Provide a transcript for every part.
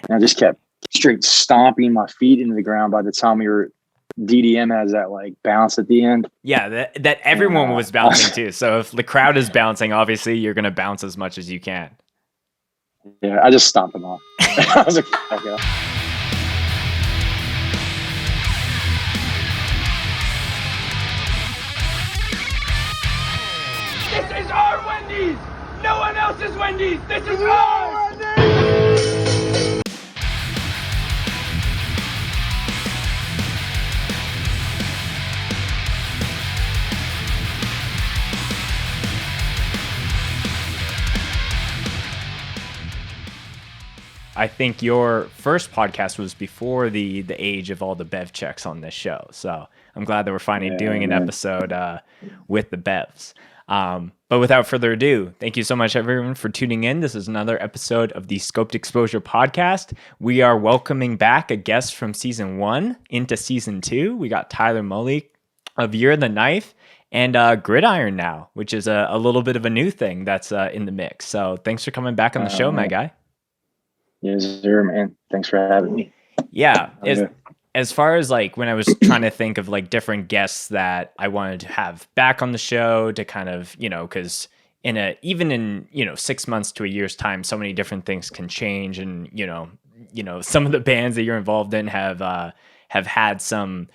And I just kept straight stomping my feet into the ground. By the time DDM has that like bounce at the end. Yeah, that everyone was bouncing too. So if the crowd is bouncing, obviously you're going to bounce as much as you can. Yeah, I just stomped them off. I was like, okay. This is our Wendy's! No one else's Wendy's! This is our Wendy's! I think your first podcast was before the age of all the bev checks on this show. So I'm glad that we're finally doing an episode with the bevs. But without further ado, thank you so much, everyone, for tuning in. This is another episode of the Scoped Exposure podcast. We are welcoming back a guest from season 1 into season 2. We got Tyler Mully of Year of the Knife and Gridiron now, which is a little bit of a new thing that's in the mix. So thanks for coming back on the show, my guy. Yes, sir, man. Thanks for having me. Yeah. As far as like when I was trying to think of like different guests that I wanted to have back on the show to kind of, because even in 6 months to a year's time, so many different things can change, and some of the bands that you're involved in have had some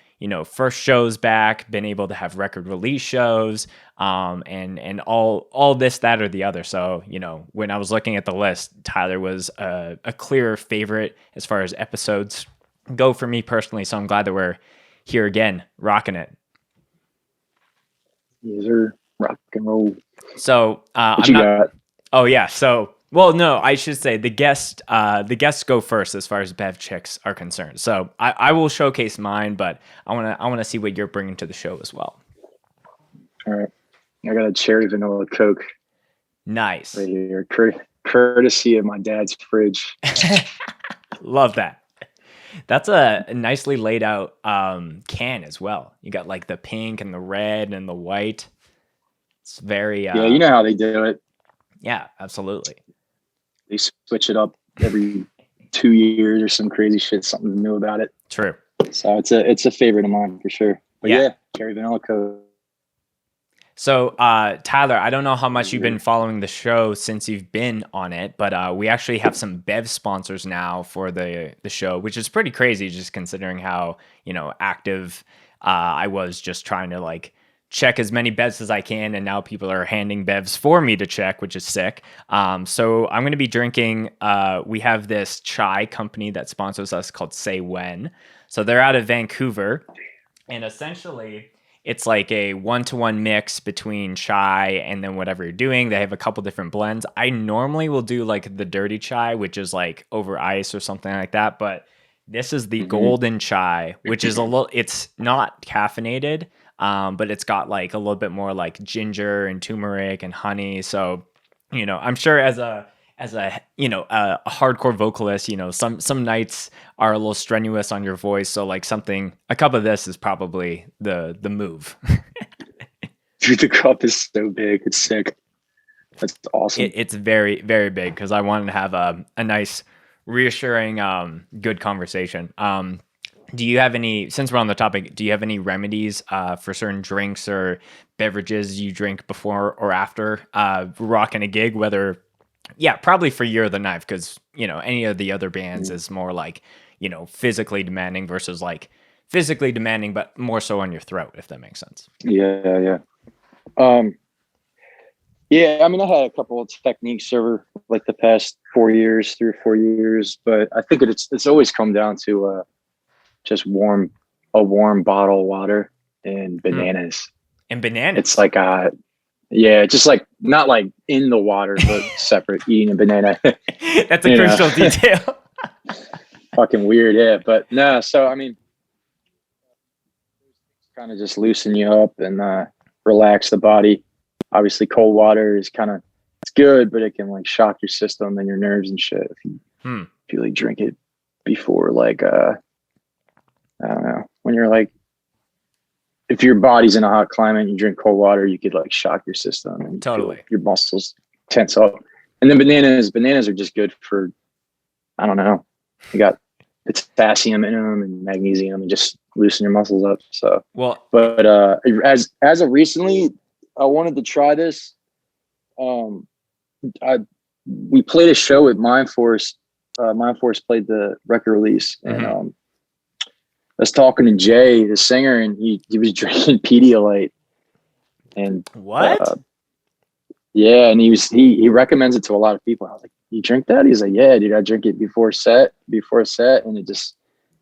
first shows back, been able to have record release shows, and all this, that, or the other. So, when I was looking at the list, Tyler was a clear favorite as far as episodes go for me personally. So I'm glad that we're here again, rocking it. Yes, sir. Rock and roll. So what you got? Oh yeah. So, well, no, I should say the guests go first as far as bev chicks are concerned. So I will showcase mine, but I want to see what you're bringing to the show as well. All right. I got a cherry vanilla Coke. Nice. Right here. Courtesy of my dad's fridge. Love that. That's a nicely laid out can as well. You got like the pink and the red and the white. It's very... yeah, you know how they do it. Yeah, absolutely. They switch it up every 2 years or some crazy shit, something new about it. True. So it's a favorite of mine for sure. But yeah cherry vanilla Coke. So, Tyler, I don't know how much you've been following the show since you've been on it, but we actually have some bev sponsors now for the show, which is pretty crazy just considering how, active I was just trying to like check as many bevs as I can, and now people are handing bevs for me to check, which is sick. So I'm going to be drinking, we have this chai company that sponsors us called Say When. So they're out of Vancouver, and essentially it's like a 1-to-1 mix between chai and then whatever you're doing. They have a couple different blends. I normally will do like the dirty chai, which is like over ice or something like that. But this is the golden chai, which is it's not caffeinated, but it's got like a little bit more like ginger and turmeric and honey. So, I'm sure as a hardcore vocalist, some nights are a little strenuous on your voice. So like a cup of this is probably the move. Dude, the cup is so big. It's sick. That's awesome. It's very, very big because I wanted to have a nice, reassuring, good conversation. Do you have since we're on the topic, do you have any remedies for certain drinks or beverages you drink before or after rocking a gig, probably for Year of the Knife, because, any of the other bands is more like, physically demanding versus like physically demanding, but more so on your throat, if that makes sense. Yeah. I mean, I had a couple of techniques over like the past 3 or 4 years, but I think it's always come down to just a warm bottle of water and bananas. And bananas. It's like just like not like in the water, but separate, eating a banana. That's a crucial detail. Fucking weird, yeah. But no, so I mean, kind of just loosen you up and relax the body. Obviously, cold water is it's good, but it can like shock your system and your nerves and shit if you like drink it before like I don't know, when you're like, if your body's in a hot climate and you drink cold water, you could like shock your system and totally feel your muscles tense up. And then bananas are just good for, I don't know, You got potassium in them and magnesium, and just loosen your muscles up. So, but as of recently, I wanted to try this. We played a show at Mind Force. Mind Force played the record release, and I was talking to Jay, the singer, and he was drinking Pedialyte. And what? Yeah, and he recommends it to a lot of people. I was like, "You drink that?" He's like, "Yeah, dude, I drink it before a set, and it just,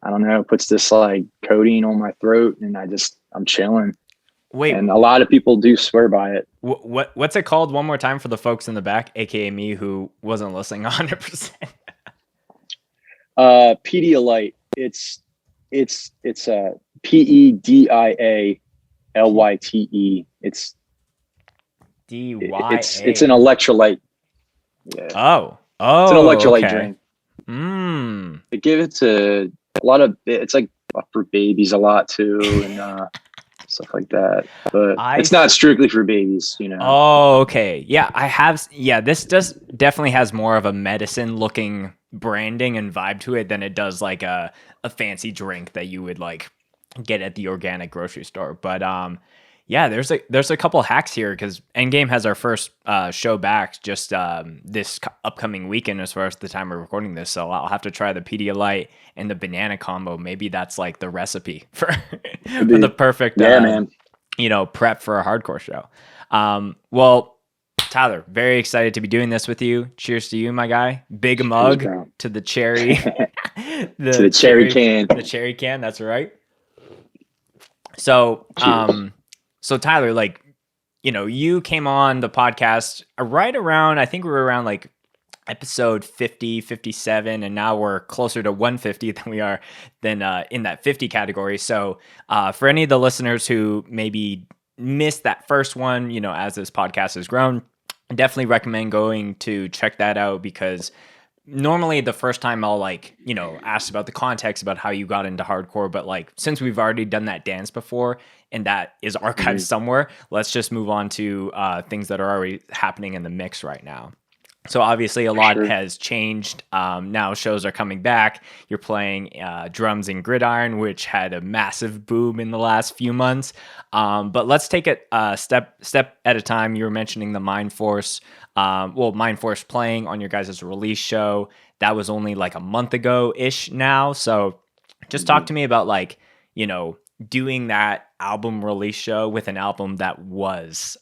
I don't know, puts this like coating on my throat, and I'm chilling." Wait, and a lot of people do swear by it. What's it called one more time for the folks in the back, aka me, who wasn't listening 100%? Pedialyte. It's PEDIALYTE. It's DYA. It's an electrolyte. Yeah. Oh, it's an electrolyte okay. drink. They give it to a lot of. It's like for babies a lot too, and stuff like that. But it's not strictly for babies, you know. Oh, okay. Yeah, I have. Yeah, this definitely has more of a medicine looking branding and vibe to it than it does like a fancy drink that you would like get at the organic grocery store. But yeah, there's a couple hacks here because Endgame has our first show back just this upcoming weekend as far as the time we're recording this. So I'll have to try the Pedialyte and the banana combo. Maybe that's like the recipe for the perfect man. Prep for a hardcore show. Well, Tyler, very excited to be doing this with you. Cheers to you, my guy. Big mug to the cherry. To the cherry can. The cherry can, that's right. So, so Tyler, like, you came on the podcast right around, I think we were around like episode 50, 57, and now we're closer to 150 than we are in that 50 category. So for any of the listeners who maybe missed that first one, as this podcast has grown, I definitely recommend going to check that out because normally the first time I'll ask about the context about how you got into hardcore, but like since we've already done that dance before and that is archived somewhere, let's just move on to things that are already happening in the mix right now. So obviously a lot has changed. Now shows are coming back. You're playing drums in Gridiron, which had a massive boom in the last few months. But let's take it step at a time. You were mentioning the Mind Force. Mind Force playing on your guys' release show. That was only like a month ago-ish now. So just talk to me about doing that album release show with an album that was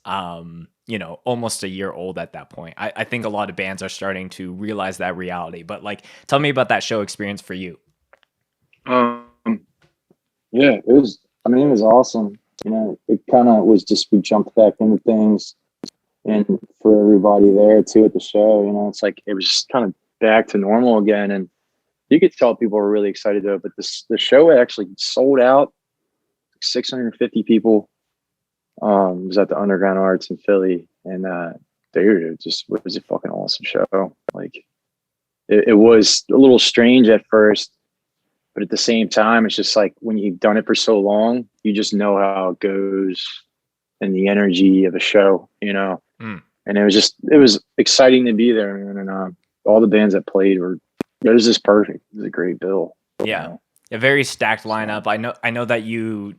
almost a year old at that point. I think a lot of bands are starting to realize that reality, but tell me about that show experience for you. Yeah, it was awesome. It kind of was just, we jumped back into things, and for everybody there too at the show, it's like, it was just kind of back to normal again. And you could tell people were really excited though, but the show actually sold out, 650 people. It was at the Underground Arts in Philly, and dude, it just was a fucking awesome show. Like it was a little strange at first, but at the same time, it's just like when you've done it for so long, you just know how it goes and the energy of a show, And it was exciting to be there, man. And all the bands that played it was just perfect. It was a great bill. Yeah. A very stacked lineup. I know that you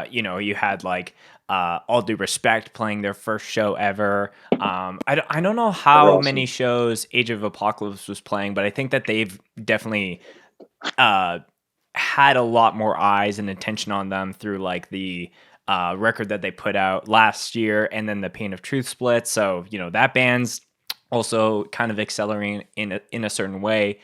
you had like All Due Respect playing their first show ever. I don't know how many shows Age of Apocalypse was playing, but I think that they've definitely had a lot more eyes and attention on them through like the record that they put out last year, and then the Pain of Truth split. So that band's also kind of accelerating in a certain way.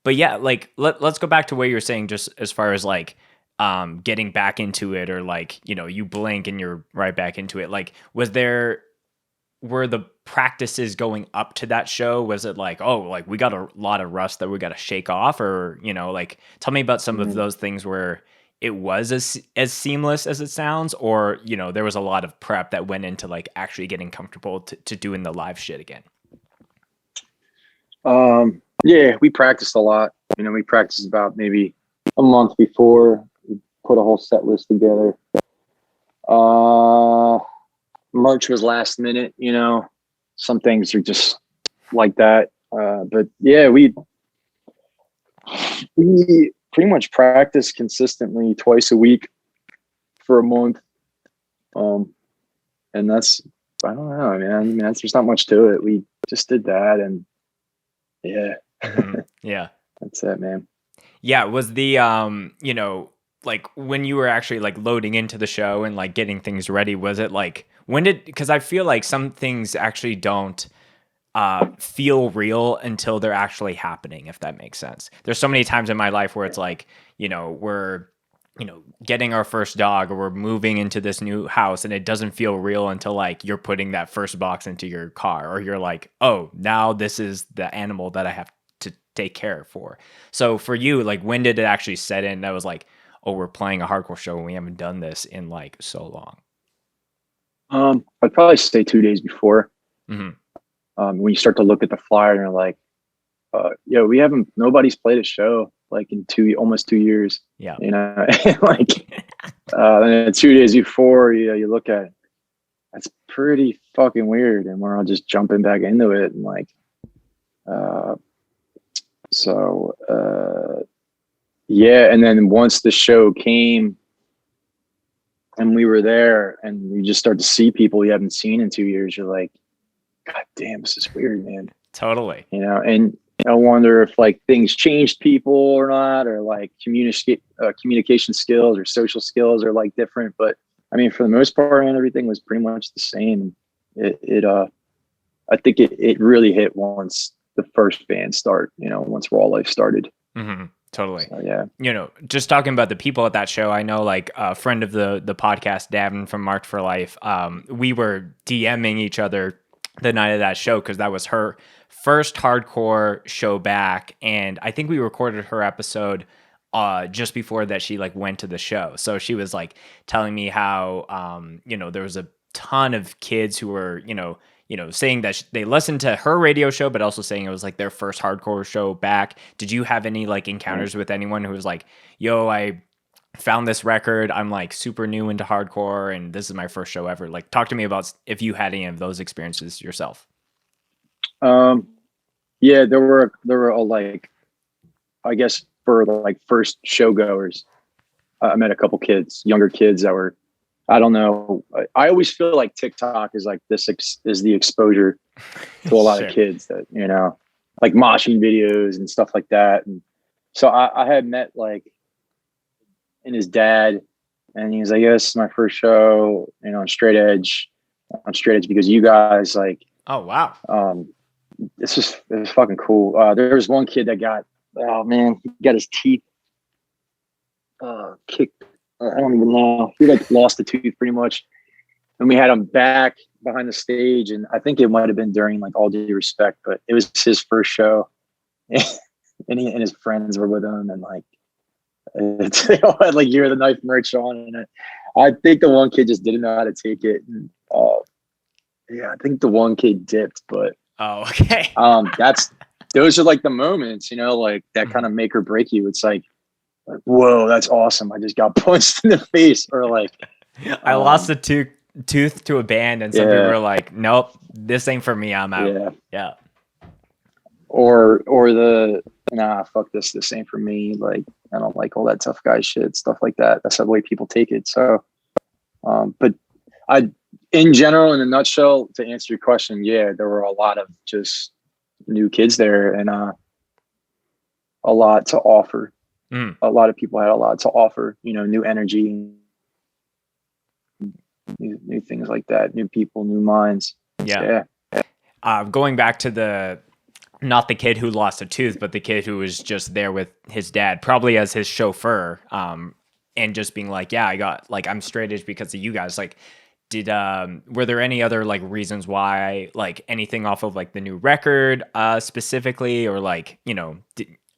But yeah, like let's go back to what you were saying, just as far as like getting back into it, or like you blink and you're right back into it. Like, were the practices going up to that show? Was it like, oh, like we got a lot of rust that we got to shake off, or tell me about some of those things where it was as seamless as it sounds, or there was a lot of prep that went into like actually getting comfortable to doing the live shit again. Yeah, we practiced a lot. We practiced about maybe a month before. We put a whole set list together. Merch was last minute, some things are just like that. But yeah, We pretty much practice consistently twice a week for a month. And that's, I don't know, man. I mean, there's not much to it. We just did that, and yeah. Yeah. That's it, man. Yeah. Was the, you know, like when you were actually like loading into the show and like getting things ready, was it like, because I feel like some things actually don't feel real until they're actually happening, if that makes sense. There's so many times in my life where it's like, you know, we're, you know, getting our first dog, or we're moving into this new house, and it doesn't feel real until like you're putting that first box into your car, or you're like, oh, now this is the animal that I have to take care for. So for you, like, when did it actually set in that was like, oh, we're playing a hardcore show and we haven't done this in like so long? I'd probably say 2 days before. Mm-hmm. When you start to look at the flyer and you're like, nobody's played a show like in almost 2 years. Yeah. You know, like, and 2 days before, you look at it, that's pretty fucking weird. And we're all just jumping back into it. And like, yeah. And then once the show came and we were there and you just start to see people you haven't seen in 2 years, you're like, God damn, this is weird, man. Totally. You know, and I wonder if like things changed people or not, or like communication skills or social skills are like different. But I mean, for the most part, and everything was pretty much the same. I think it really hit once the first band start, you know, once Raw Life started. Mm-hmm. Totally. So, yeah. You know, just talking about the people at that show, I know like a friend of the podcast, Davin from Marked for Life, we were DMing each other the night of that show because that was her first hardcore show back, and I think we recorded her episode just before that she like went to the show. So she was like telling me how you know, there was a ton of kids who were you know saying that they listened to her radio show, but also saying it was like their first hardcore show back. Did you have any like encounters with anyone who was like, yo, I found this record, I'm like super new into hardcore and this is my first show ever? Like, talk to me about if you had any of those experiences yourself. Yeah, there were like, I guess for like first show goers, I met a couple kids, younger kids that were, I don't know. I always feel like TikTok is like is the exposure to a lot of kids that, you know, like moshing videos and stuff like that. And so I had met like, and his dad, and he was like, yeah, this is my first show, you know, on straight edge because you guys like, oh wow, it was fucking cool. There was one kid that got, oh man, he got his teeth kicked. I don't even know. He like lost a tooth pretty much, and we had him back behind the stage, and I think it might have been during like All Due Respect, but it was his first show, and he and his friends were with him, and like they all had like Year of the Knife merch on, and I think the one kid just didn't know how to take it, and yeah, I think the one kid dipped, but oh okay, those are like the moments, you know, like that kind of make or break you. It's like, whoa, that's awesome, I just got punched in the face, or like I lost a tooth to a band, and some people were like, nope, this ain't for me, I'm out. Yeah. Or the nah, fuck this ain't for me, like I don't like all that tough guy shit, stuff like that. That's the way people take it. So but in general, in a nutshell, to answer your question, yeah, there were a lot of just new kids there, and a lot to offer. A lot of people had a lot to offer, you know, new energy, new things like that, new people, new minds. Yeah. Going back to not the kid who lost a tooth, but the kid who was just there with his dad, probably as his chauffeur, and just being like, yeah, I got like, I'm straight edge because of you guys. Like, were there any other like reasons why, like anything off of like the new record specifically, or like, you know,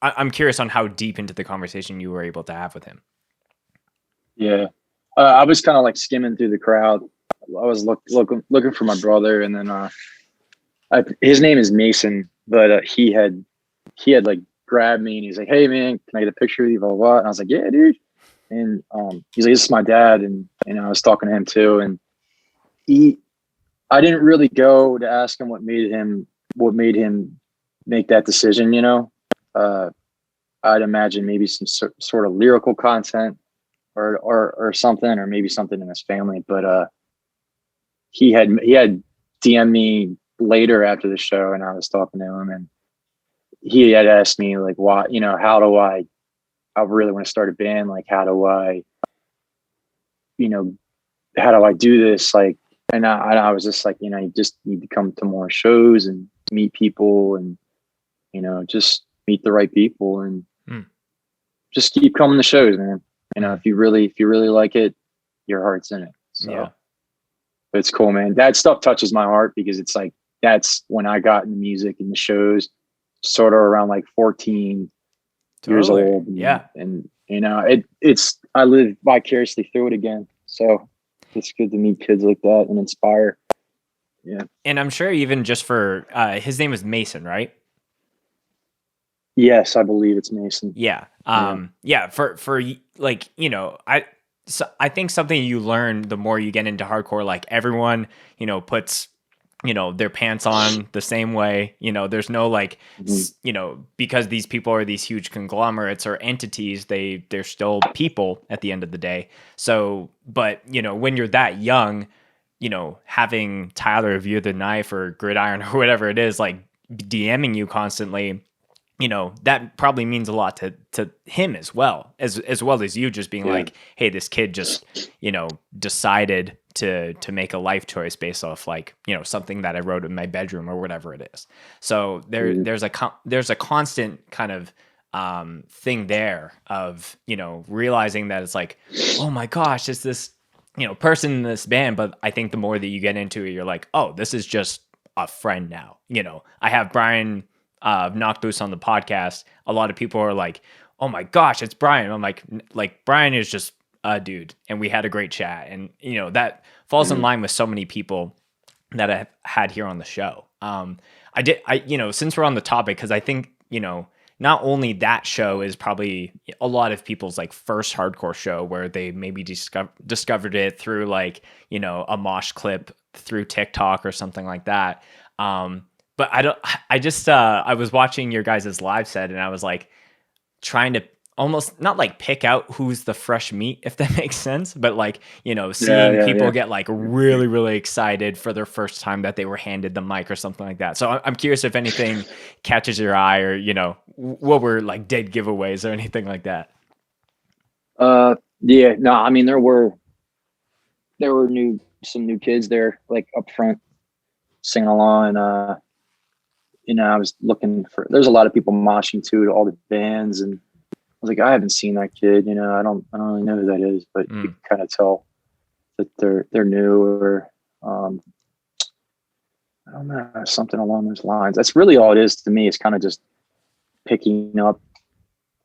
I'm curious on how deep into the conversation you were able to have with him. Yeah. I was kind of like skimming through the crowd. I was looking for my brother, and then his name is Mason, but he had like grabbed me and he's like, hey man, can I get a picture of you, blah, blah, blah. And I was like, yeah, dude. And he's like, this is my dad. And, you know, I was talking to him too. And I didn't really go to ask him what made him make that decision, you know? I'd imagine maybe some sort of lyrical content or something, or maybe something in his family. But he had DM me later after the show, and I was talking to him, and he had asked me like, why, how do I really want to start a band? Like, how do I do this? Like, and I was just like, you just need to come to more shows and meet people, and, just meet the right people, and just keep coming to shows, man. If you really like it, your heart's in it. So yeah. It's cool, man. That stuff touches my heart because it's like, that's when I got into music and the shows sort of around like 14 years old. And I live vicariously through it again. So it's good to meet kids like that and inspire. Yeah. And I'm sure even just for, his name is Mason, right? Yes, I believe it's Mason. Yeah. For like, I think something you learn the more you get into hardcore, like everyone, puts, their pants on the same way, there's no like, because these people are these huge conglomerates or entities, they're still people at the end of the day. So, but, when you're that young, having Tyler of View the Knife or Gridiron or whatever it is, like DMing you constantly, that probably means a lot to him as well as you just being like, hey, this kid just, decided to make a life choice based off like, something that I wrote in my bedroom or whatever it is. So there's a constant kind of thing there of, realizing that it's like, oh my gosh, it's this, person in this band. But I think the more that you get into it, you're like, oh, this is just a friend now. I have Brian Knock Boots on the podcast. A lot of people are like, oh my gosh, it's Brian. I'm like Brian is just a dude, and we had a great chat, and that falls in line with so many people that I've had here on the show. Since we're on the topic, because I think not only that show is probably a lot of people's like first hardcore show where they maybe discovered it through like a mosh clip through TikTok or something like that. But I was watching your guys' live set, and I was like trying to almost not like pick out who's the fresh meat, if that makes sense, but like, seeing people get like really, really excited for their first time that they were handed the mic or something like that. So I'm curious if anything catches your eye, or, what were like dead giveaways or anything like that. Yeah, no, I mean, there were some new kids there, like up front singing along, and I was looking there's a lot of people moshing too, to all the bands, and I was like, I haven't seen that kid, I don't really know who that is, but you can kind of tell that they're new, or I don't know, something along those lines. That's really all it is to me. It's kind of just picking up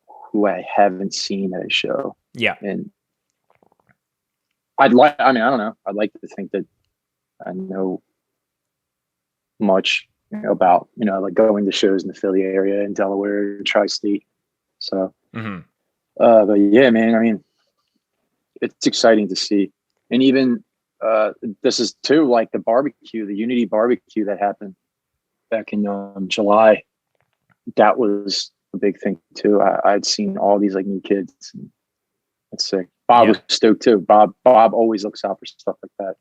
who I haven't seen at a show. Yeah. And I don't know. I'd like to think that I know much about, like going to shows in the Philly area, in Delaware, tri-state. So, but yeah, man, I mean, it's exciting to see. And even, this is too, like the Unity barbecue that happened back in July. That was a big thing too. I'd seen all these like new kids. And it's sick. Bob was stoked too. Bob always looks out for stuff like that,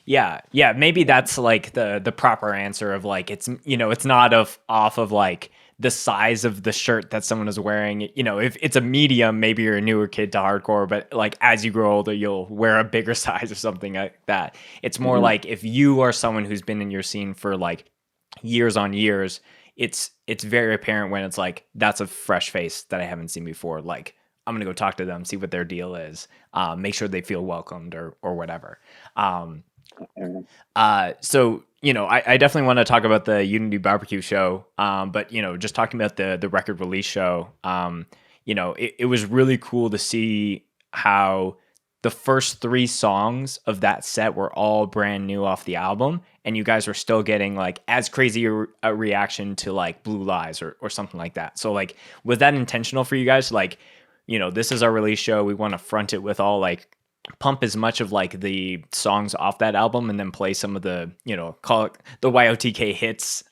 Yeah. Maybe that's like the proper answer of like, it's, it's not off of like the size of the shirt that someone is wearing. If it's a medium, maybe you're a newer kid to hardcore, but like as you grow older, you'll wear a bigger size or something like that. It's more like if you are someone who's been in your scene for like years on years, it's very apparent when it's like, that's a fresh face that I haven't seen before. Like, I'm going to go talk to them, see what their deal is, make sure they feel welcomed or whatever. So, I definitely want to talk about the Unity barbecue show. But, just talking about the record release show, it was really cool to see how the first 3 songs of that set were all brand new off the album. And you guys were still getting like as crazy a reaction to like Blue Lies or something like that. So like, was that intentional for you guys? Like, this is our release show. We want to front it with all like pump as much of like the songs off that album and then play some of the, call it the YOTK hits,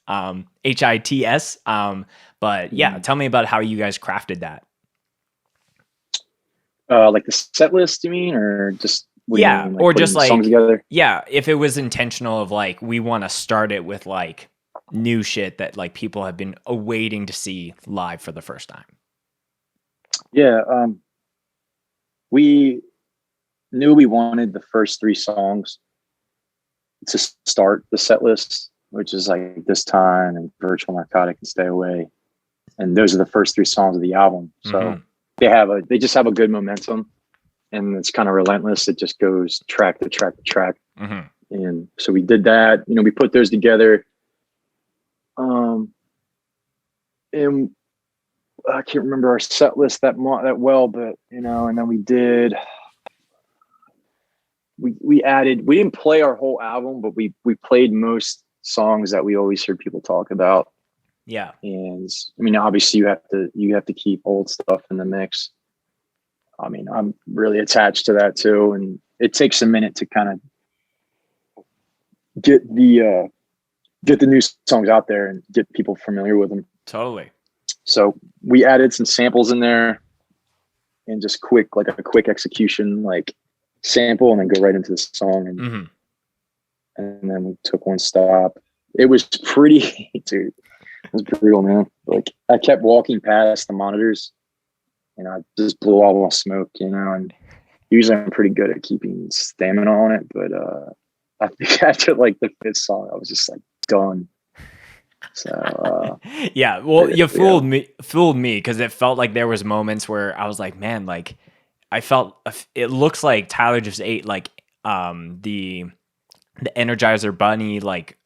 HITS. But yeah, tell me about how you guys crafted that. Like the set list, you mean, or just what do you mean, like or just like songs together? Yeah, if it was intentional of like we want to start it with like new shit that like people have been awaiting to see live for the first time. Yeah, we knew we wanted the first 3 songs to start the set list, which is like This Time and Virtual Narcotic and Stay Away, and those are the first 3 songs of the album. So they just have a good momentum, and it's kind of relentless. It just goes track to track to track. And so we did that. We put those together. And I can't remember our set list that well, but and then we did. We added. We didn't play our whole album, but we played most songs that we always hear people talk about. Yeah. And I mean, obviously you have to keep old stuff in the mix. I mean, I'm really attached to that too. And it takes a minute to kind of get the new songs out there and get people familiar with them. Totally. So we added some samples in there and just a quick execution, like sample, and then go right into the song. And then we took one stop. It was pretty, dude. It was brutal, man. Like I kept walking past the monitors and I just blew all my smoke, and usually I'm pretty good at keeping stamina on it, but I think after like the 5th song, I was just like done. So yeah, well, you fooled me because it felt like there was moments where I was like, man, like I felt it looks like Tyler just ate like the Energizer Bunny like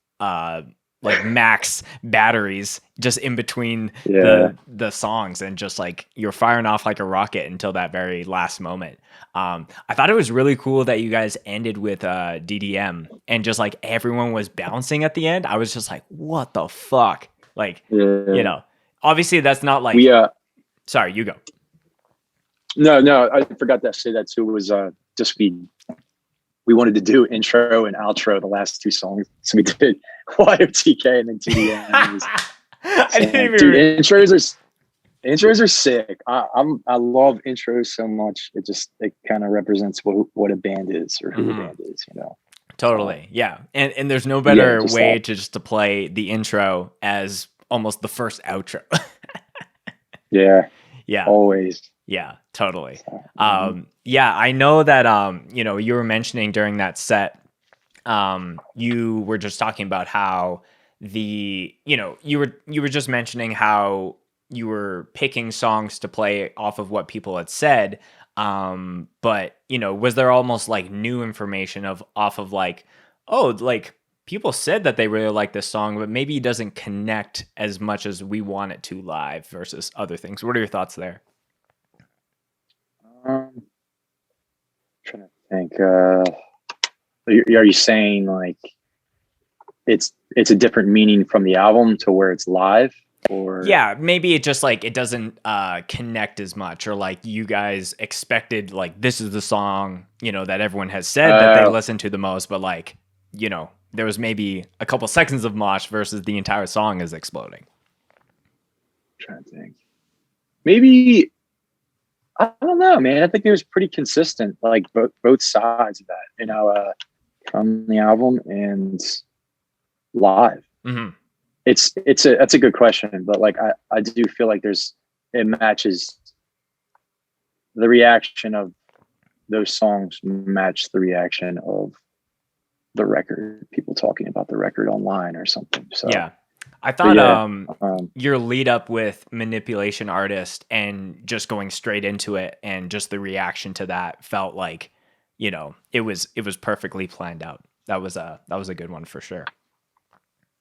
max batteries just in between the songs, and just like you're firing off like a rocket until that very last moment. I thought it was really cool that you guys ended with DDM and just like everyone was bouncing at the end. I was just like, what the fuck? Like, obviously that's not like sorry, you go. No, I forgot to say that too. Was just we wanted to do intro and outro the last 2 songs, so we did YOTK and then TDM. I didn't even intros are sick. I love intros so much. It kind of represents what a band is, or who a band is. Totally, yeah. And there's no better way to play the intro as almost the first outro. Yeah, always. Yeah, totally. Yeah, I know that you were mentioning during that set, you were just talking about how you were just mentioning how you were picking songs to play off of what people had said. But was there almost like new information off of like, oh, like people said that they really like this song, but maybe it doesn't connect as much as we want it to live versus other things. What are your thoughts there? Trying to think. Are you saying like it's a different meaning from the album to where it's live? Or yeah, maybe it just like it doesn't connect as much, or like you guys expected like this is the song that everyone has said that they listen to the most, but like there was maybe a couple seconds of mosh versus the entire song is exploding. I'm trying to think. Maybe I don't know, man. I think it was pretty consistent, like both sides of that, from the album and live. That's a good question, but like I do feel like it matches the reaction of those songs match the reaction of the record, people talking about the record online or something. So yeah. I thought your lead up with Manipulation Artist and just going straight into it and just the reaction to that felt like, it was perfectly planned out. That was a good one for sure.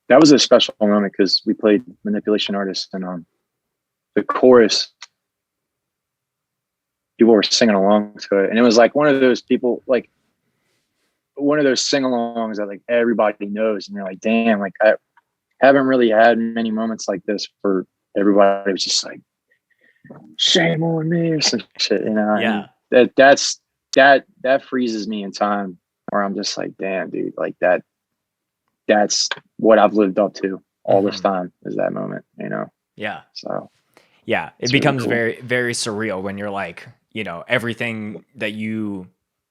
That was a special moment because we played Manipulation Artist and the chorus, people were singing along to it. And it was like one of those sing-alongs that like everybody knows. And you're like, damn, like I haven't really had many moments like this for everybody. It was just like, shame on me or some shit, Yeah. And that's that freezes me in time, where I'm just like, damn, dude, like that's what I've lived up to all this time, is that moment, you know? Yeah. So yeah, it becomes really cool. Very, very surreal when you're like, you know, everything that you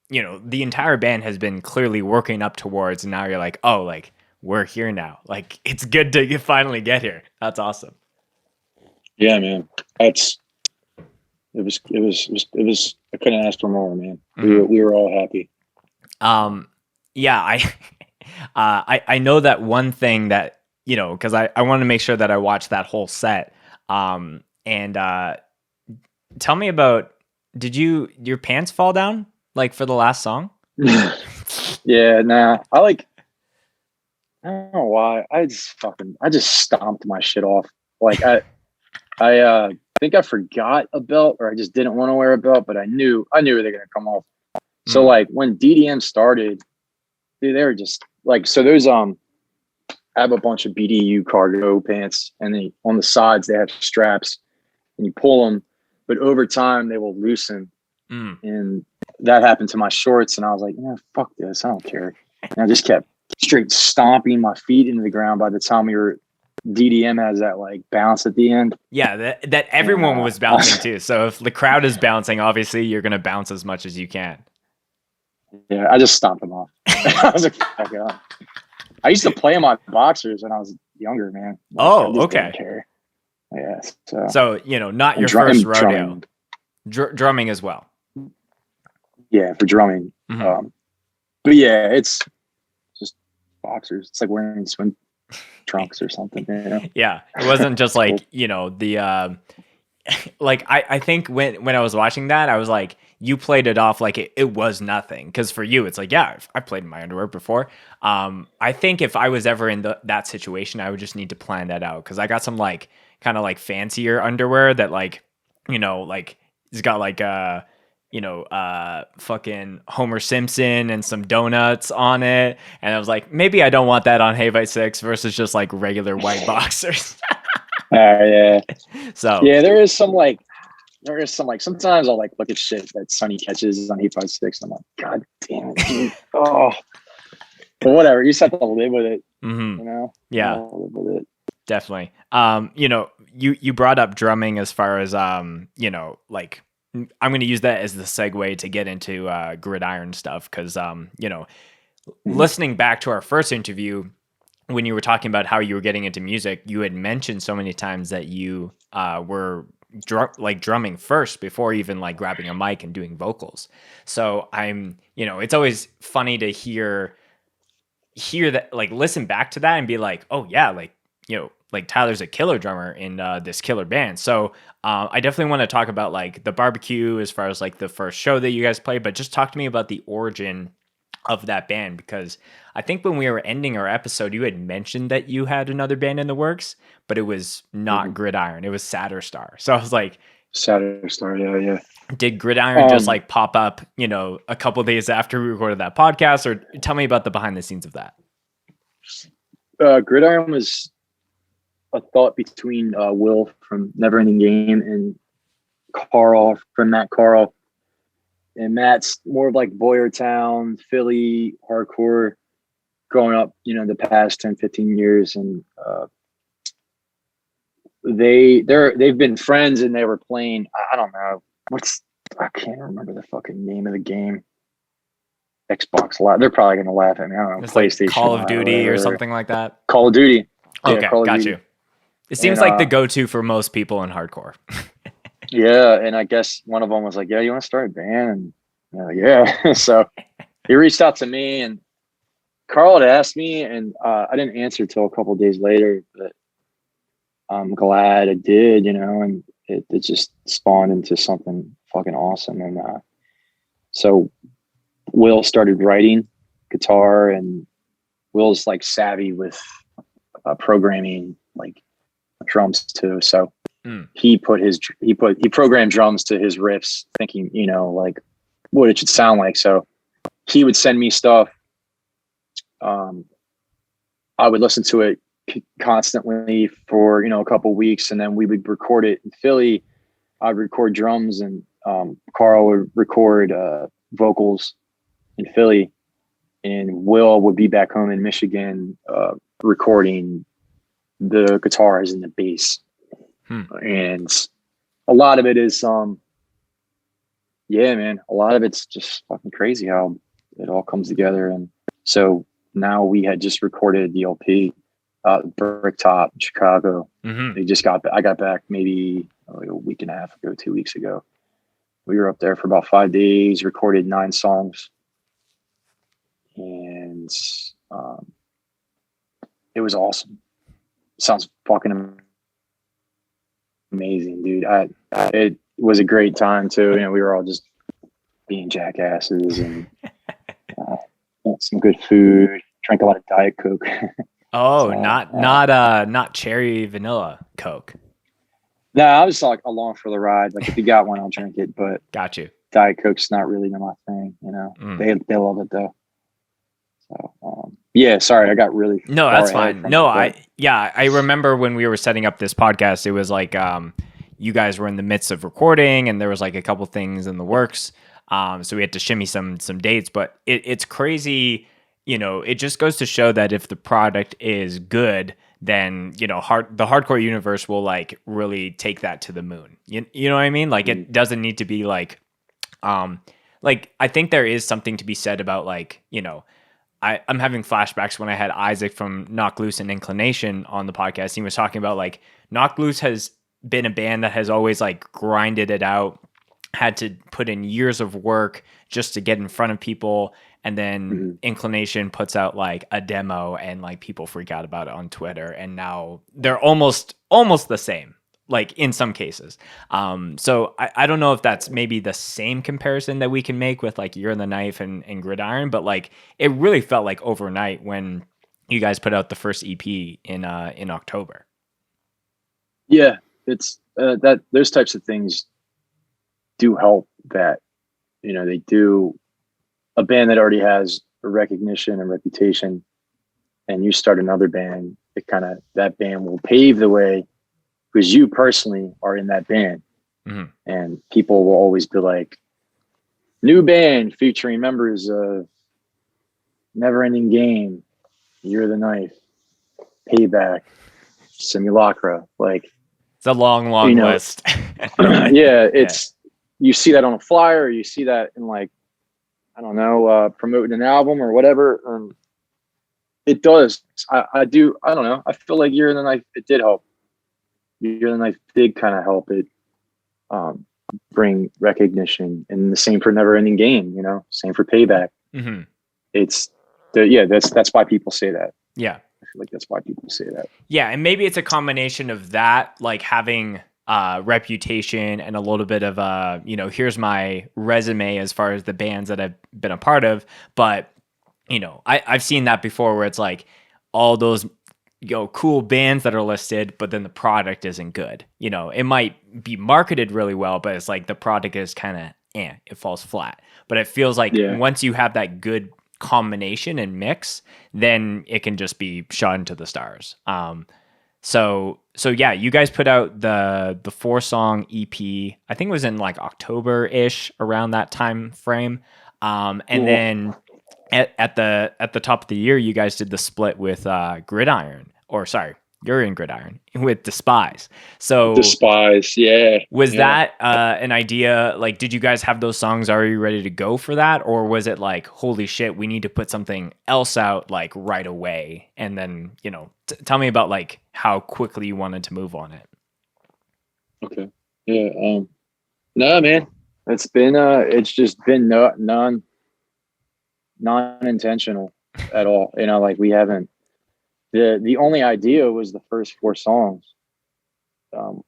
know, the entire band has been clearly working up towards, and now you're like, oh, like we're here now. Like it's good to finally get here. That's awesome. Yeah, man. It was I couldn't ask for more, man. We were all happy. Yeah, I know that one thing that, you know, because I want to make sure that I watch that whole set. And tell me about, did your pants fall down like for the last song? Yeah, nah. I don't know why. I just stomped my shit off. Like I think I forgot a belt, or I just didn't want to wear a belt, but I knew they were gonna come off. So like when DDM started, dude, they were just like, so there's I have a bunch of BDU cargo pants, and then on the sides they have straps, and you pull them, but over time they will loosen. And that happened to my shorts, and I was like, yeah, fuck this, I don't care. And I just kept straight stomping my feet into the ground. By the time DDM has that like bounce at the end. Yeah, that everyone was bouncing too. So if the crowd is bouncing, obviously you're gonna bounce as much as you can. Yeah, I just stomped them off. I was like, fuck it up. I used to play in my boxers when I was younger, man. Like, oh, okay. Yeah. So you know, not your first rodeo. Drumming as well. Yeah, for drumming. But yeah, it's just boxers. It's like wearing swim trunks or something. You know? Yeah, it wasn't just like, you know, the like I think when I was watching that, I was like, you played it off like it was nothing, because for you it's like, yeah, I played in my underwear before. I think if I was ever in that situation, I would just need to plan that out, because I got some like kind of like fancier underwear that like, you know, like it's got like you know, fucking Homer Simpson and some donuts on it. And I was like, maybe I don't want that on Hey by 6 versus just like regular white boxers. Yeah. So yeah, there is some like sometimes I'll like look at shit that Sonny catches on 8x6 and I'm like, God damn it, dude. Oh, but whatever, you just have to live with it. You know? Yeah, live with it. Definitely. You know, you brought up drumming as far as you know, like I'm going to use that as the segue to get into Gridiron stuff, because you know, listening back to our first interview, when you were talking about how you were getting into music, you had mentioned so many times that you were drumming first before even like grabbing a mic and doing vocals. So you know, it's always funny to hear that, like listen back to that and be like, oh yeah, like, you know, like Tyler's a killer drummer in this killer band. So I definitely want to talk about like the barbecue as far as like the first show that you guys played, but just talk to me about the origin of that band, because I think when we were ending our episode, you had mentioned that you had another band in the works, but it was not Gridiron, it was Shatterstar. So I was like, Shatterstar, yeah. Did Gridiron just like pop up, you know, a couple days after we recorded that podcast, or tell me about the behind the scenes of that? Gridiron was a thought between Will from Neverending Game and Carl from Matt Carl. And Matt's more of like Boyertown, Philly, hardcore growing up, you know, the past 10, 15 years. And they've been friends, and they were playing, I don't know, I can't remember the fucking name of the game. Xbox Live. They're probably going to laugh at me. I don't know. It's PlayStation. Like Call of Duty or something like that. Call of Duty. Okay, yeah, got you. It seems like the go-to for most people in hardcore. Yeah, and I guess one of them was like, yeah, you want to start a band? And like, yeah. So he reached out to me, and Carl had asked me, and I didn't answer till a couple of days later, but I'm glad I did, you know, and it just spawned into something fucking awesome. And so Will started writing guitar, and Will's like savvy with programming like drums too. So he programmed drums to his riffs, thinking, you know, like what it should sound like. So he would send me stuff. I would listen to it constantly for, you know, a couple of weeks, and then we would record it in Philly. I'd record drums, and Carl would record vocals in Philly, and Will would be back home in Michigan recording the guitars and the bass. And a lot of it is yeah, man, a lot of it's just fucking crazy how it all comes together. And so now we had just recorded the LP Bricktop in Chicago. I got back maybe like a week and a half ago, 2 weeks ago. We were up there for about 5 days, recorded 9 songs, and it was awesome. Sounds fucking amazing, dude. It was a great time too. You know, we were all just being jackasses and some good food. Drank a lot of Diet Coke. Oh, so, not cherry vanilla Coke. No, I was like along for the ride. Like if you got one, I'll drink it. But got you. Diet Coke's not really my thing. You know, they love it though. So yeah, sorry, I got really that's fine. No, I remember when we were setting up this podcast, it was like you guys were in the midst of recording, and there was like a couple things in the works. So we had to shimmy some dates, but it's crazy. You know, it just goes to show that if the product is good, then, you know, the hardcore universe will like really take that to the moon. You know what I mean? Like it doesn't need to be like I think there is something to be said about like, you know, I'm having flashbacks when I had Isaac from Knock Loose and Inclination on the podcast. He was talking about like Knock Loose has been a band that has always like grinded it out, had to put in years of work just to get in front of people. And then Inclination puts out like a demo and like people freak out about it on Twitter. And now they're almost the same, like in some cases. So I don't know if that's maybe the same comparison that we can make with like You're in the Knife and Gridiron, but like it really felt like overnight when you guys put out the first EP in October. Yeah, it's that those types of things do help. That, you know, they do. A band that already has a recognition and reputation, and you start another band, that band will pave the way because you personally are in that band. And people will always be like, new band featuring members of Never Ending Game, You're the Knife, Payback, Simulacra. Like, it's a long list. Yeah, you see that on a flyer, or you see that in like, I don't know, promoting an album or whatever. It does. I don't know. I feel like You're in the Knife, it did help. You're in the Knife did kind of help it bring recognition, and the same for Never Ending Game, you know, same for Payback. That's why people say that. Yeah. I feel like that's why people say that. Yeah. And maybe it's a combination of that, like having reputation and a little bit of you know, here's my resume as far as the bands that I've been a part of. But, you know, I've seen that before where it's like all those, you know, cool bands that are listed, but then the product isn't good. You know, it might be marketed really well, but it's like the product is kind of it falls flat. But it feels like once you have that good combination and mix, then it can just be shot into the stars. So yeah, you guys put out the 4-song EP. I think it was in like October-ish, around that time frame. And then at the top of the year, you guys did the split with Gridiron, or sorry, You're in Gridiron with Despise. So Despise, yeah. Was that an idea? Like, did you guys have those songs already ready to go for that, or was it like, holy shit, we need to put something else out like right away? And then, you know, tell me about like how quickly you wanted to move on it. Okay. Yeah. No, man, it's just been non-intentional at all. You know, like we haven't. The only idea was the first 4 songs,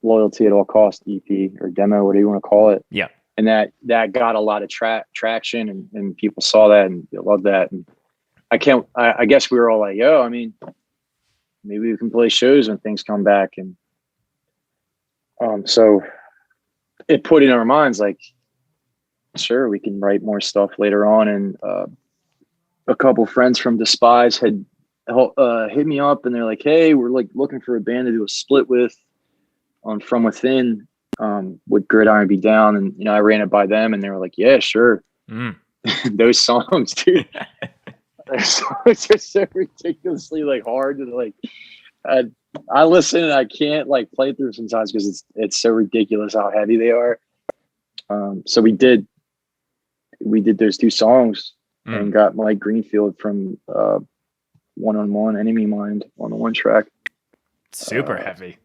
Loyalty at All Cost EP or demo, whatever you want to call it. Yeah. And that got a lot of traction, and people saw that and they loved that. And I guess we were all like, yo, I mean, maybe we can play shows when things come back. And so it put in our minds like, sure, we can write more stuff later on. And a couple friends from Despise had hit me up, and they're like, hey, we're like looking for a band to do a split with on From Within, would Gridiron be down? And, you know, I ran it by them, and they were like, yeah, sure. those songs, dude. Those songs are so ridiculously like hard to like. I listen and I can't like play through sometimes because it's so ridiculous how heavy they are. So we did those 2 songs and got Mike Greenfield from One-on-One Enemy Mind on the 1 track. Super heavy.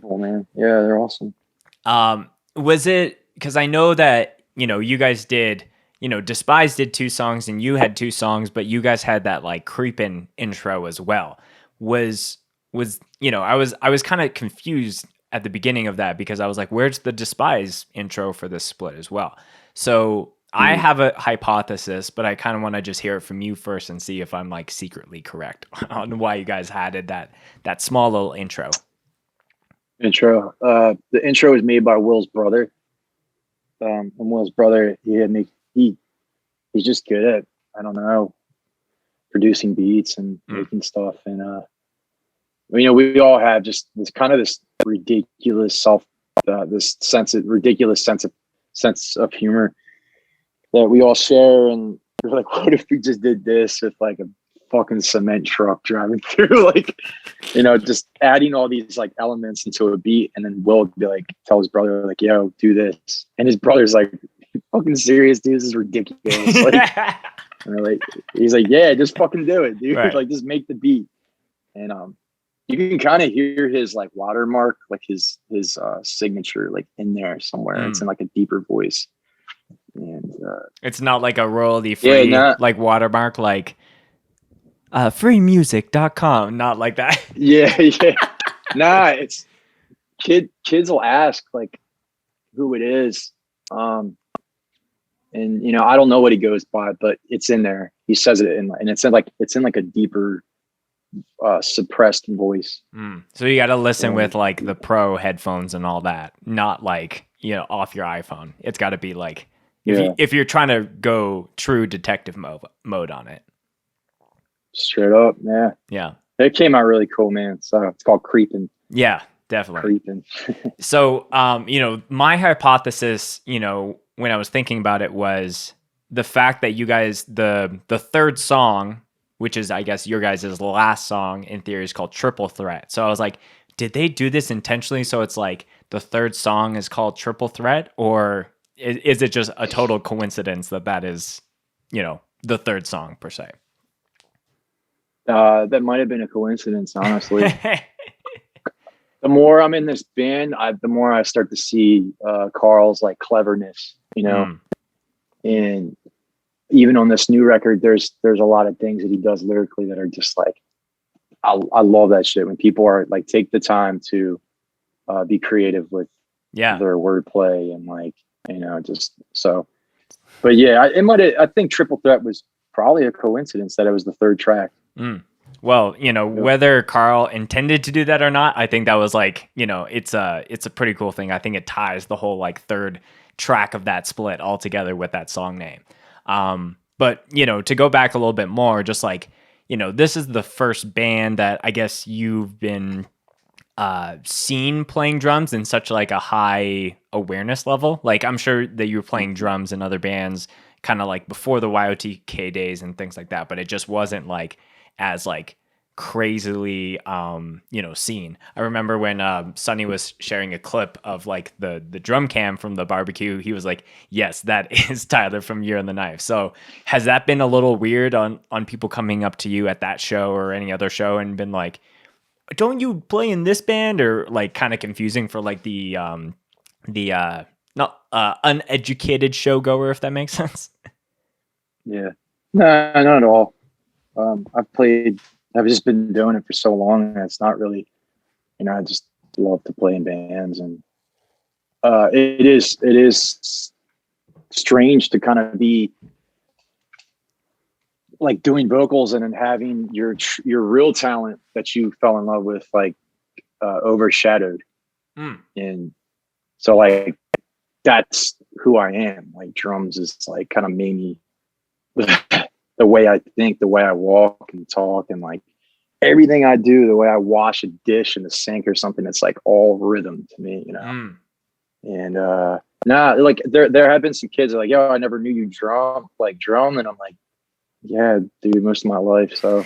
Oh man, yeah, they're awesome. Was it because I know that you guys did, Despise did 2 songs and you had 2 songs, but you guys had that like creeping intro as well. Was I was kind of confused at the beginning of that because I was like, where's the Despise intro for this split as well? So I have a hypothesis, but I kind of want to just hear it from you first and see if I'm like secretly correct on why you guys added that small little intro. The intro was made by Will's brother. And Will's brother, he's just good at, I don't know, producing beats and making stuff. And we all have just this kind of this ridiculous ridiculous sense of humor that we all share. And we're like, what if we just did this with like a fucking cement truck driving through, like, just adding all these like elements into a beat, and then Will would be like, tell his brother like, yo, do this, and his brother's like, fucking serious, dude, this is ridiculous. Like, he's like, yeah, just fucking do it, dude. Right. Like, just make the beat. And you can kind of hear his like watermark, like his signature, like in there somewhere. It's in like a deeper voice, and it's not like a royalty free like watermark, like freemusic.com, not like that. Yeah. Nah, it's kids will ask like who it is. And I don't know what he goes by, but it's in there. He says it and it's in like a deeper suppressed voice. So you got to listen with like the pro headphones and all that, not like, off your iPhone. It's got to be like if you're trying to go true detective mode on it. Straight up, yeah. It came out really cool, man. So it's called Creeping. Yeah, definitely. Creeping. So, my hypothesis, when I was thinking about it, was the fact that you guys, the 3rd song, which is, I guess, your guys' last song in theory, is called Triple Threat. So I was like, did they do this intentionally? So it's like the 3rd song is called Triple Threat, or is it just a total coincidence that is, the 3rd song per se? That might have been a coincidence, honestly. The more I'm in this band, the more I start to see Carl's like cleverness, and even on this new record, there's a lot of things that he does lyrically that are just like, I love that shit when people are like, take the time to be creative with their wordplay and like, just so. But yeah, I think Triple Threat was probably a coincidence that it was the 3rd track. Well, whether Carl intended to do that or not, I think that was like, it's a pretty cool thing. I think it ties the whole like 3rd track of that split all together with that song name. But to go back a little bit more, just like, this is the first band that I guess you've been seen playing drums in such like a high awareness level. Like, I'm sure that you were playing drums in other bands kind of like before the YOTK days and things like that, but it just wasn't like as like crazily seen. I remember when Sonny was sharing a clip of like the drum cam from the barbecue, he was like, yes, that is Tyler from Year on the Knife. So has that been a little weird on people coming up to you at that show or any other show and been like, don't you play in this band, or like kind of confusing for like the not uneducated showgoer, if that makes sense? Yeah, no, not at all. I've just been doing it for so long, and it's not really, I just love to play in bands, and it is strange to kind of be like doing vocals and then having your real talent that you fell in love with like overshadowed. And so like that's who I am. Like drums is like kind of made me the way I think, the way I walk and talk, and like everything I do, the way I wash a dish in the sink or something, it's like all rhythm to me, And Nah, like there have been some kids that are like, yo, I never knew you drum, and I'm like, yeah, dude, most of my life. So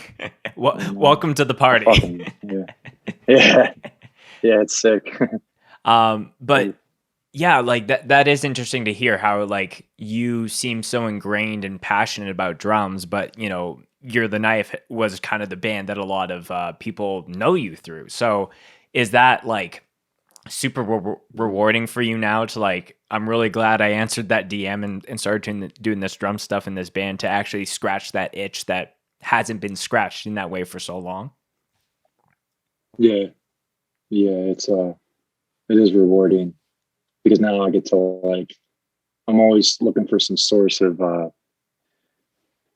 welcome to the party. Yeah, it's sick. But yeah, like that is interesting to hear how like you seem so ingrained and passionate about drums, but you know, You're the Knife was kind of the band that a lot of people know you through. So is that like super rewarding for you now to like, I'm really glad I answered that DM and started doing this drum stuff in this band to actually scratch that itch that hasn't been scratched in that way for so long? Yeah, it is rewarding because now I get to like, I'm always looking for some source of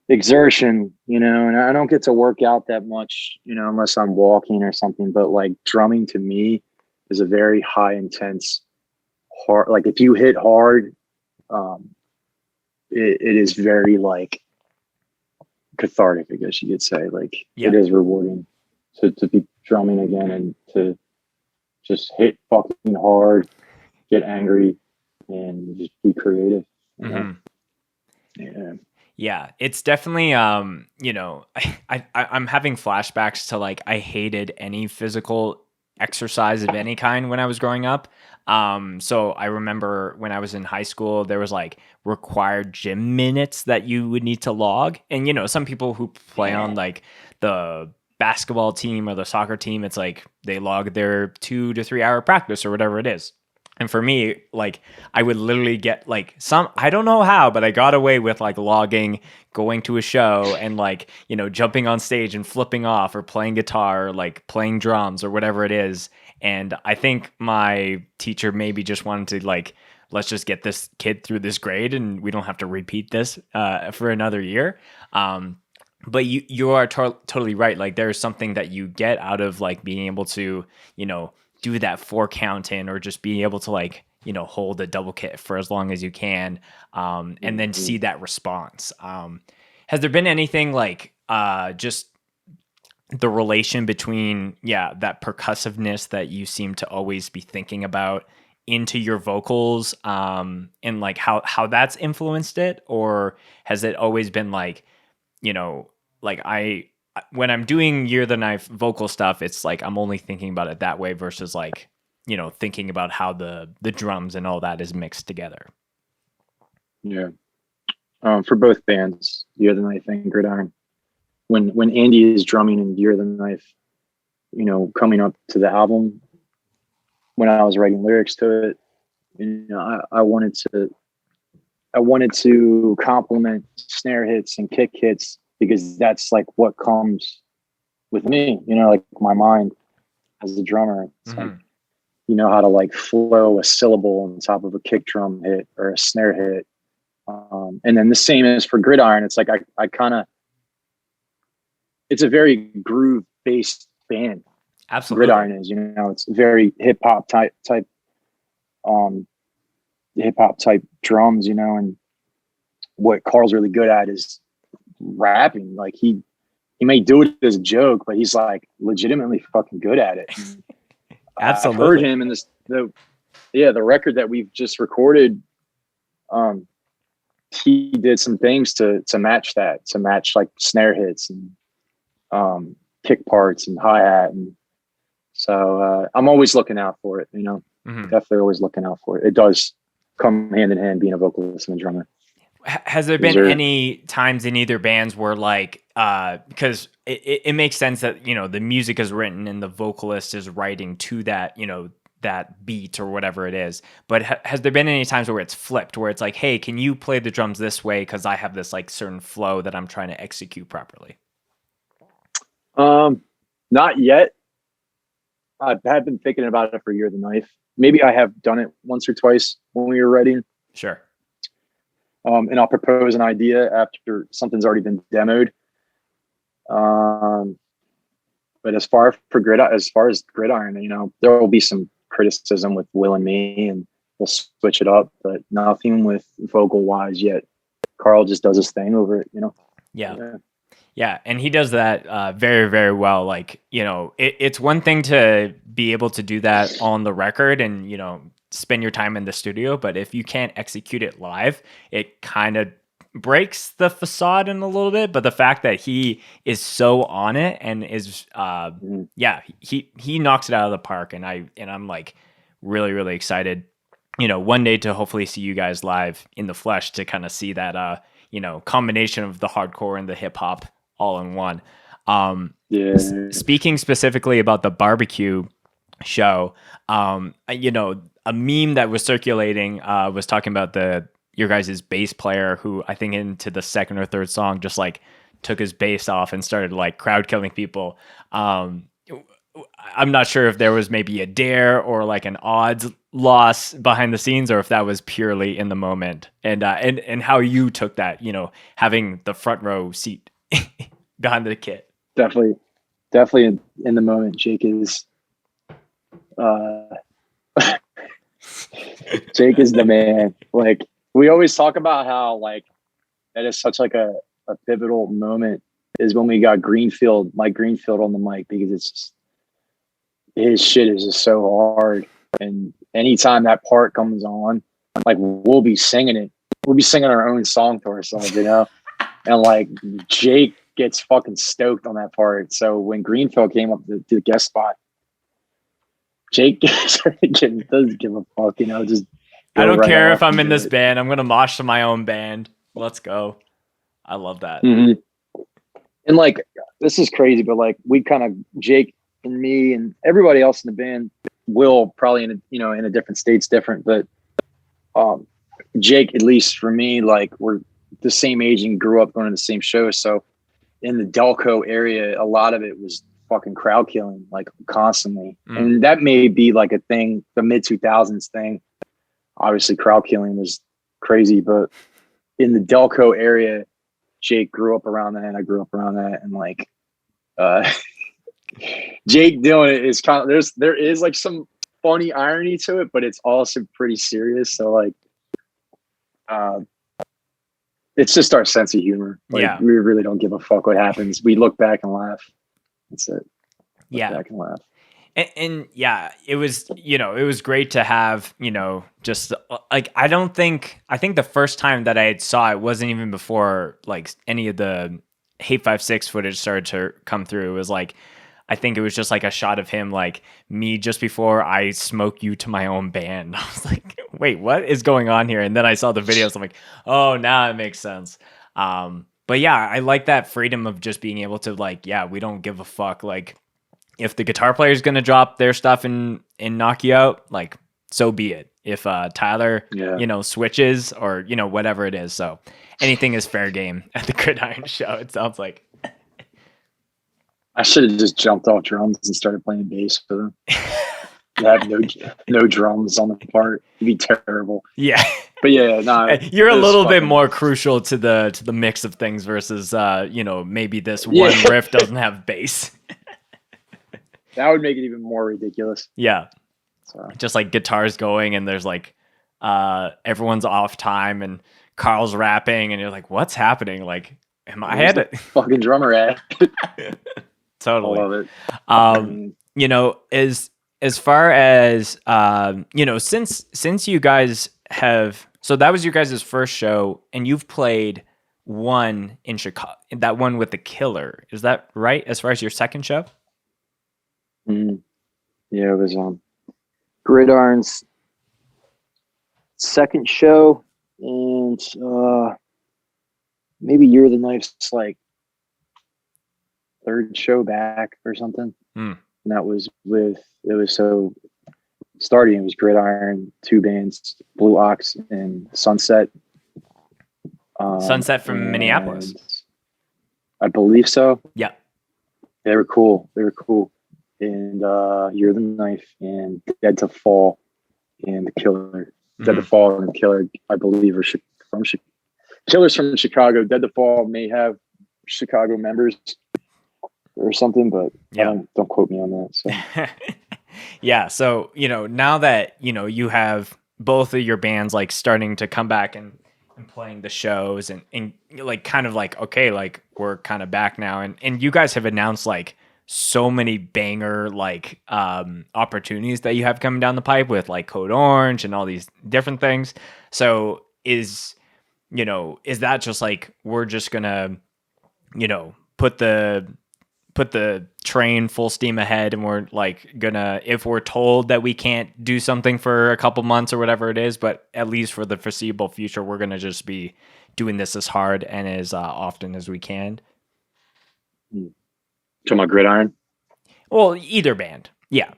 exertion, you know, and I don't get to work out that much, you know, unless I'm walking or something. But like drumming to me is a very high intense, hard. Like if you hit hard, it is very like cathartic, I guess you could say. Like It is rewarding to be drumming again and to just hit fucking hard, get angry, and just be creative. You know? Yeah, it's definitely you know, I'm having flashbacks to like I hated any physical exercise of any kind when I was growing up. So I remember when I was in high school, there was like required gym minutes that you would need to log. And you know, some people who play on like the basketball team or the soccer team, it's like they log their 2 to 3 hour practice or whatever it is. And for me, like I would literally get like I don't know how, but I got away with like logging, going to a show and like, you know, jumping on stage and flipping off or playing guitar or like playing drums or whatever it is. And I think my teacher maybe just wanted to like, let's just get this kid through this grade and we don't have to repeat this for another year. But you are totally right. Like there's something that you get out of like being able to, you know, do that 4 count in or just being able to like, you know, hold a double kit for as long as you can and then see that response. Has there been anything like just the relation between, that percussiveness that you seem to always be thinking about into your vocals and like how that's influenced it? Or has it always been like, you know, like when I'm doing You're the Knife vocal stuff, it's like I'm only thinking about it that way versus like, you know, thinking about how the drums and all that is mixed together. Yeah. For both bands, You're the Knife and Gridiron, when Andy is drumming in You're the Knife, you know, coming up to the album, when I was writing lyrics to it, you know, I wanted to complement snare hits and kick hits because that's like what comes with me, you know, like my mind as a drummer. It's like, you know how to like flow a syllable on top of a kick drum hit or a snare hit. And then the same as for Gridiron. It's like, I kind of, it's a very groove based band. Absolutely. Gridiron is, you know, it's very hip hop type drums, you know, and what Carl's really good at is rapping. Like he may do it as a joke, but he's like legitimately fucking good at it. Absolutely. I've heard him in the record that we've just recorded. He did some things to match that, to match like snare hits and kick parts and hi-hat. And so I'm always looking out for it, you know, definitely always looking out for it. It does come hand in hand being a vocalist and a drummer. Has there been any times in either bands where like, because it makes sense that, you know, the music is written and the vocalist is writing to that, you know, that beat or whatever it is. But has there been any times where it's flipped, where it's like, hey, can you play the drums this way? Cause I have this like certain flow that I'm trying to execute properly. Not yet. I had been thinking about it for You're the Knife. Maybe I have done it once or twice when we were writing. Sure. And I'll propose an idea after something's already been demoed. But as far as Gridiron, you know, there will be some criticism with Will and me, and we'll switch it up, but nothing with vocal wise yet. Carl just does his thing over it, you know? Yeah. And he does that very, very well. Like, you know, it's one thing to be able to do that on the record and, you know, spend your time in the studio, but if you can't execute it live, it kind of breaks the facade in a little bit. But the fact that he is so on it and is he knocks it out of the park, and I'm like really, really excited, one day to hopefully see you guys live in the flesh, to kind of see that combination of the hardcore and the hip hop all in one. Speaking specifically about the barbecue show, a meme that was circulating was talking about your guys' bass player, who I think into the second or third song just like took his bass off and started like crowd killing people. I'm not sure if there was maybe a dare or like an odds loss behind the scenes, or if that was purely in the moment, and how you took that, having the front row seat behind the kit. Definitely in the moment. Jake is Jake is the man. Like, we always talk about how like that is such like a pivotal moment, is when we got Mike Greenfield on the mic, because it's just, his shit is just so hard. And anytime that part comes on, like, we'll be singing it. We'll be singing our own song to ourselves, and like Jake gets fucking stoked on that part. So when Greenfield came up to the guest spot, Jake doesn't give a fuck, just. I don't care if I'm in this band. I'm gonna mosh to my own band. Let's go. I love that. Mm-hmm. And like, this is crazy, but like, we kind of, Jake and me and everybody else in the band, will probably in a different states, different, but Jake, at least for me, like, we're the same age and grew up going to the same shows. So in the Delco area, a lot of it was fucking crowd killing, like, constantly. And that may be like a thing, the mid 2000s thing. Obviously crowd killing was crazy, but in the Delco area, Jake grew up around that, and I grew up around that. And like, Jake doing it is kind of, there is like some funny irony to it, but it's also pretty serious. So like, it's just our sense of humor. Like, we really don't give a fuck what happens. We look back and laugh. That's it. Look back and laugh. And it was, it was great to have, just like, I think the first time that I saw it wasn't even before like any of the Hate 5-6 footage started to come through. It was like, I think it was just like a shot of him, like me just before I smoke you to my own band. I was like, wait, what is going on here? And then I saw the videos. I'm like, oh, now it makes sense. But yeah, I like that freedom of just being able to like, we don't give a fuck. Like, if the guitar player is going to drop their stuff and knock you out, like, so be it. If Tyler, switches or, whatever it is. So anything is fair game at the Gridiron show, it sounds like. I should have just jumped off drums and started playing bass for them. Have no drums on the part. It'd be terrible. Yeah. But you're a little bit more crucial to the mix of things versus maybe this one riff doesn't have bass. That would make it even more ridiculous. Yeah. So. Just like guitars going and there's like everyone's off time and Carl's rapping and you're like, what's happening? Like, am I at it? Fucking drummer at. Totally. I love it. As far as since you guys have, so that was your guys' first show and you've played one in Chicago, that one with the Killer. Is that right? As far as your second show? Yeah, it was Gridiron's second show, and maybe Year of the Knife's like third show back or something. And that was starting, it was Gridiron, two bands, Blue Ox and Sunset. Sunset from Minneapolis. I believe so. Yeah. They were cool. And Year of the Knife and Dead to Fall and the Killer. Dead to Fall and the Killer, I believe, are from Killer's from Chicago. Dead to Fall may have Chicago members or something, but don't quote me on that. So. Yeah. So, now that, you have both of your bands like starting to come back and playing the shows and like kind of like, okay, like we're kind of back now. And you guys have announced like so many banger like opportunities that you have coming down the pipe with like Code Orange and all these different things. So is that just like we're just gonna, put the train full steam ahead, and we're like gonna, if we're told that we can't do something for a couple months or whatever it is, but at least for the foreseeable future, we're gonna just be doing this as hard and as often as we can? To my Gridiron. Well, either band. Yeah.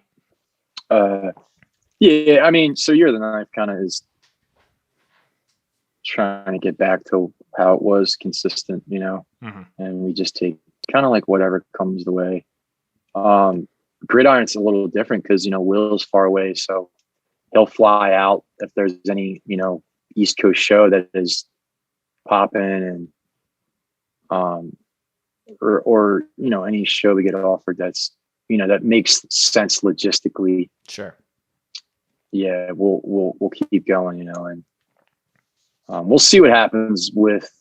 Yeah. I mean, so You're the Knife kind of is trying to get back to how it was consistent, and we just take kind of like whatever comes the way. Gridiron's a little different because, Will's far away, so he'll fly out if there's any, East Coast show that is popping, and or any show we get offered that's that makes sense logistically. Sure. Yeah, we'll keep going, and we'll see what happens with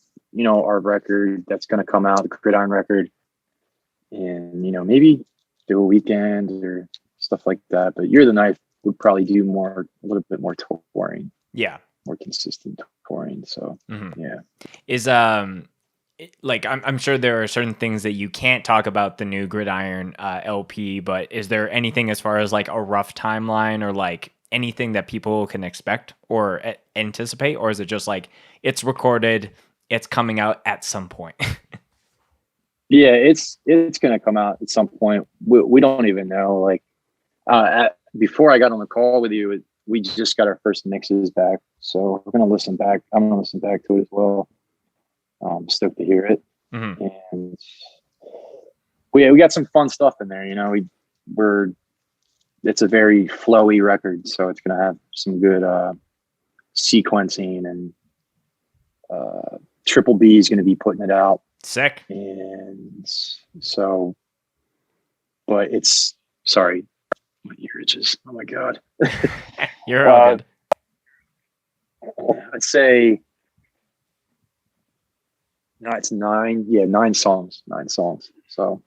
our record that's going to come out, the Gridiron record, and maybe do a weekend or stuff like that. But You're the Knife would probably do a little bit more touring. Yeah, more consistent touring. So yeah, is like I'm sure there are certain things that you can't talk about the new Gridiron LP, but is there anything as far as like a rough timeline or like anything that people can expect or anticipate, or is it just like it's recorded, it's coming out at some point? Yeah, it's gonna come out at some point. We don't even know. Like before I got on the call with you, we just got our first mixes back, so we're gonna listen back. I'm gonna listen back to it as well. I'm stoked to hear it, and we got some fun stuff in there. It's a very flowy record, so it's gonna have some good sequencing, and Triple B is gonna be putting it out. Sick. And so, but it's sorry, my ear itches. Oh my god. You're all good. I'd say no, it's 9. Yeah, 9 songs. 9 songs. So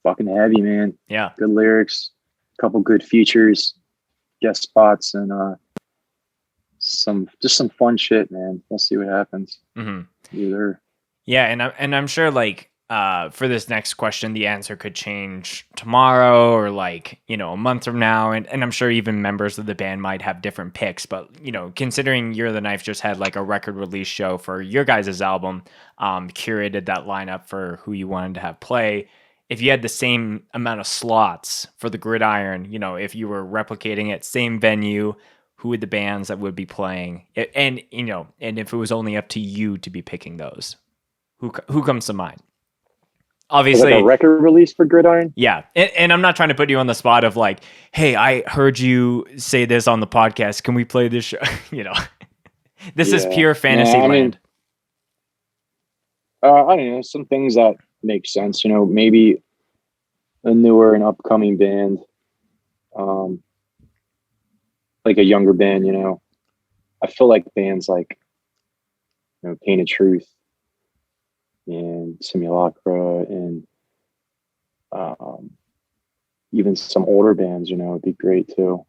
fucking heavy, man. Yeah. Good lyrics, a couple good features, guest spots, and some fun shit, man. We'll see what happens. Either. Yeah, and I'm sure like for this next question, the answer could change tomorrow or like, a month from now. And I'm sure even members of the band might have different picks. But, considering You're the Knife just had like a record release show for your guys' album, curated that lineup for who you wanted to have play. If you had the same amount of slots for the Gridiron, if you were replicating it, same venue, who would the bands that would be playing? And if it was only up to you to be picking those, who comes to mind? Obviously, like a record release for Gridiron. Yeah, and I'm not trying to put you on the spot of like, hey, I heard you say this on the podcast. Can we play this show? This is pure fantasy land. I don't know, some things that make sense. Maybe a newer and upcoming band, like a younger band. I feel like bands like Painted Truth and Simulacra, and even some older bands, would be great too.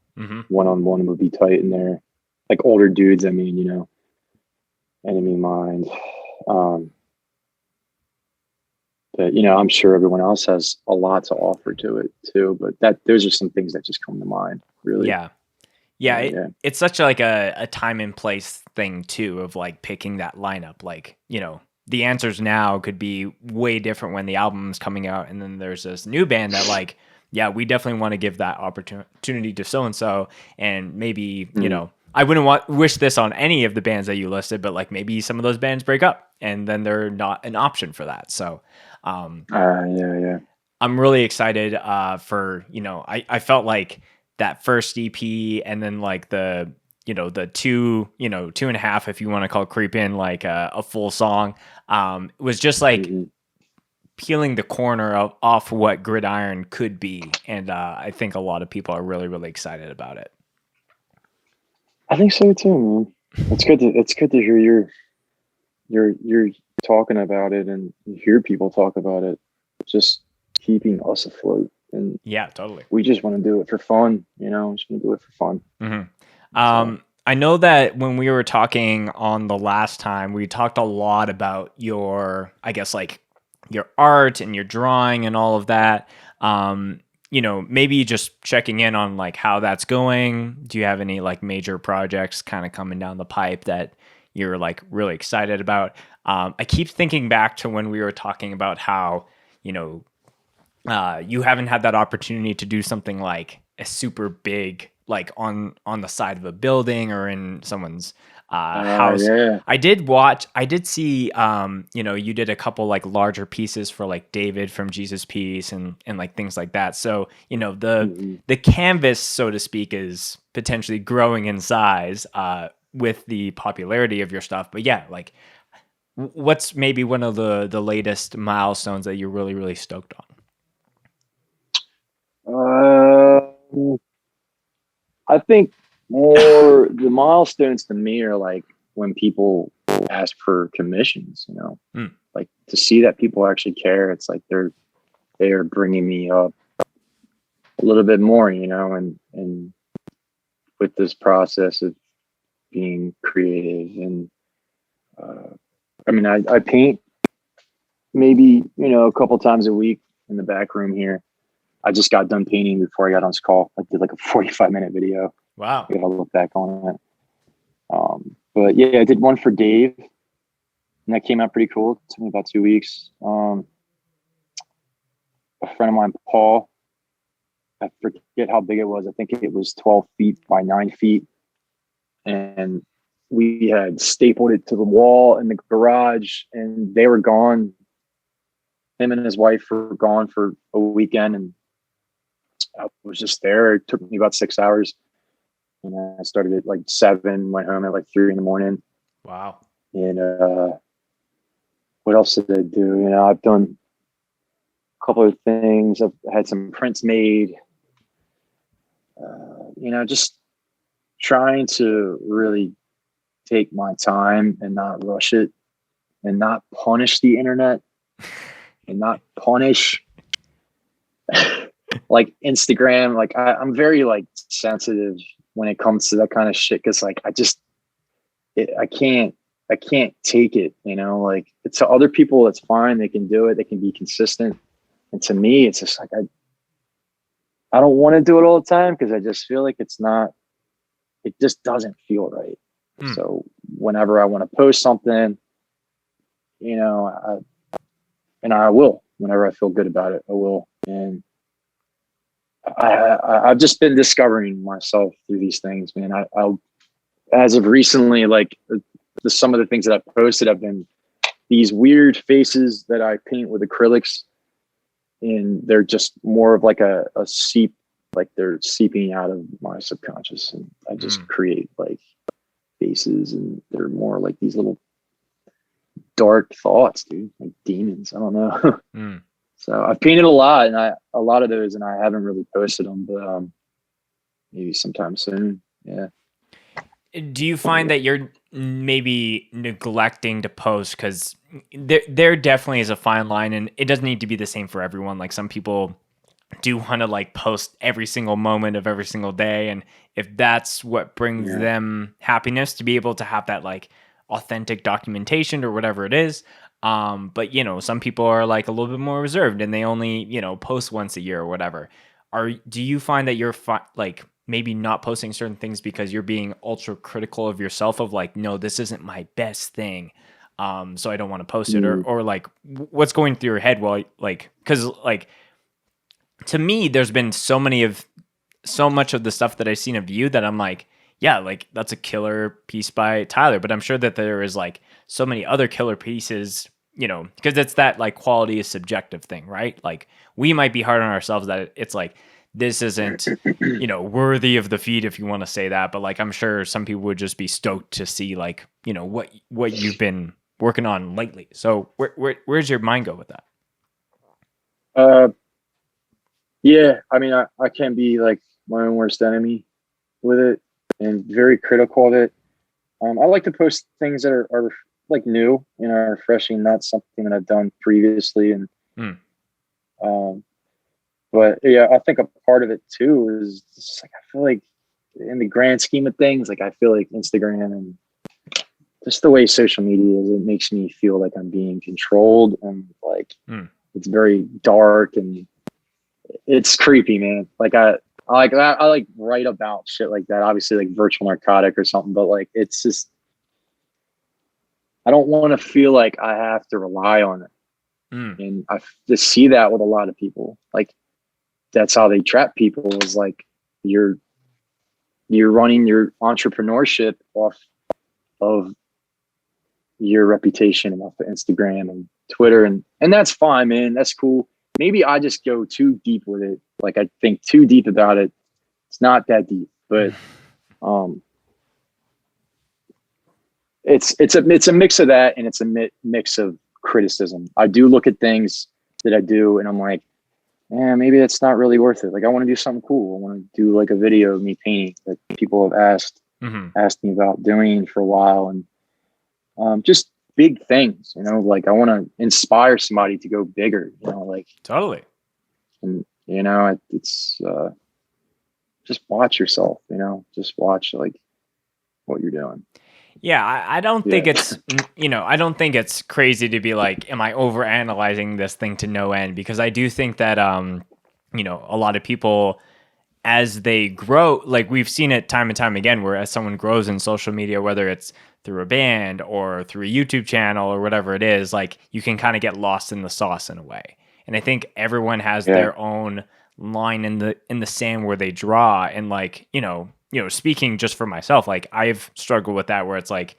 One-on-one would be tight in there, like older dudes. I mean, Enemy Mind. But I'm sure everyone else has a lot to offer to it too. But those are some things that just come to mind, really. Yeah. It's such like a time and place thing too, of like picking that lineup. Like, the answers now could be way different when the album's coming out. And then there's this new band that like, yeah, we definitely want to give that opportunity to so-and-so. And maybe, I wouldn't wish this on any of the bands that you listed, but like maybe some of those bands break up and then they're not an option for that. So, yeah. I'm really excited for, I felt like that first EP and then like the 2.5, if you want to call Creep In like a full song, was just like peeling the corner off what Gridiron could be. And I think a lot of people are really, really excited about it. I think so too, man. It's good to hear you're talking about it and you hear people talk about it. Just keeping us afloat. And yeah, totally. we just want to do it for fun, you know, just want to do it for fun. Mm-hmm. I know that when we were talking on the last time, we talked a lot about your, I guess, like your art and your drawing and all of that. You know, maybe just checking in on like how that's going. Do you have any like major projects kind of coming down the pipe that you're like really excited about? I keep thinking back to when we were talking about how, you know, you haven't had that opportunity to do something like a super big, like on the side of a building or in someone's house. Yeah. I did see, you know, you did a couple like larger pieces for like David from Jesus Piece and like things like that. So, you know, the canvas, so to speak, is potentially growing in size with the popularity of your stuff. But yeah, like what's maybe one of the latest milestones that you're really, really stoked on? I think more the milestones to me are like when people ask for commissions, you know, like to see that people actually care. It's like they are bringing me up a little bit more, you know, and with this process of being creative. And I mean, I paint maybe, you know, a couple times a week in the back room here. I just got done painting before I got on this call. I did like a 45-minute video. Wow. I gotta look back on it. But yeah, I did one for Dave, and that came out pretty cool. It took me about 2 weeks. A friend of mine, Paul, I forget how big it was. I think it was 12 feet by 9 feet. And we had stapled it to the wall in the garage, and they were gone. Him and his wife were gone for a weekend, and I was just there. It took me about 6 hours. And I started at like 7, went home at like 3 in the morning. Wow. And what else did I do? You know, I've done a couple of things. I've had some prints made. You know, just trying to really take my time and not rush it and not punish the internet and not punish like Instagram. Like I'm very like sensitive when it comes to that kind of shit. Cause like, I can't take it, you know, like it's to other people, it's fine. They can do it. They can be consistent. And to me, it's just like, I don't want to do it all the time. Cause I just feel like it just doesn't feel right. So whenever I want to post something, you know, I will, whenever I feel good about it, I will. And I've just been discovering myself through these things, man. I'll as of recently, like some of the things that I've posted have been these weird faces that I paint with acrylics, and they're just more of like a seep, like they're seeping out of my subconscious, and I just create like faces, and they're more like these little dark thoughts, dude, like demons. I don't know. So I've painted a lot, and a lot of those, and I haven't really posted them, but maybe sometime soon. Yeah. Do you find that you're maybe neglecting to post? Because there definitely is a fine line, and it doesn't need to be the same for everyone. Like some people do want to like post every single moment of every single day, and if that's what brings them happiness, to be able to have that like authentic documentation or whatever it is. But you know, some people are like a little bit more reserved, and they only, you know, post once a year or whatever. Do you find that you're like maybe not posting certain things because you're being ultra critical of yourself, of like, no, this isn't my best thing, so I don't want to post it, or like what's going through your head while like, because like to me, there's been so much of the stuff that I've seen of you that I'm like, yeah, like that's a killer piece by Tyler, but I'm sure that there is like so many other killer pieces, you know, because it's that like quality is subjective thing, right? Like we might be hard on ourselves that it's like, this isn't, you know, worthy of the feed, if you want to say that. But like, I'm sure some people would just be stoked to see like, you know, what you've been working on lately. So where's your mind go with that? Yeah, I mean, I can be like my own worst enemy with it, and very critical of it. I like to post things that are like new and are refreshing, not something that I've done previously. And But yeah, I think a part of it too is just like, I feel like in the grand scheme of things, like I feel like Instagram and just the way social media is, it makes me feel like I'm being controlled, and like it's very dark and it's creepy, man. Like I like write about shit like that, obviously like virtual narcotic or something, but like it's just, I don't want to feel like I have to rely on it. And I just see that with a lot of people. Like that's how they trap people, is like you're running your entrepreneurship off of your reputation and off of Instagram and Twitter, and that's fine, man. That's cool. Maybe I just go too deep with it. Like I think too deep about it. It's not that deep, but it's a mix of that, and it's a mix of criticism. I do look at things that I do, and I'm like, maybe that's not really worth it. Like I want to do something cool. I want to do like a video of me painting that people have asked me about doing for a while, and just big things, you know, like I want to inspire somebody to go bigger, you know, like totally. And you know, it's just watch yourself, you know, just watch like what you're doing. Yeah, I don't think it's, you know, I don't think it's crazy to be like, am I over analyzing this thing to no end? Because I do think that, you know, a lot of people, as they grow, like we've seen it time and time again, where as someone grows in social media, whether it's through a band or through a YouTube channel or whatever it is, like you can kind of get lost in the sauce in a way. And I think everyone has their own line in the sand where they draw. And like, you know, speaking just for myself, like I've struggled with that, where it's like,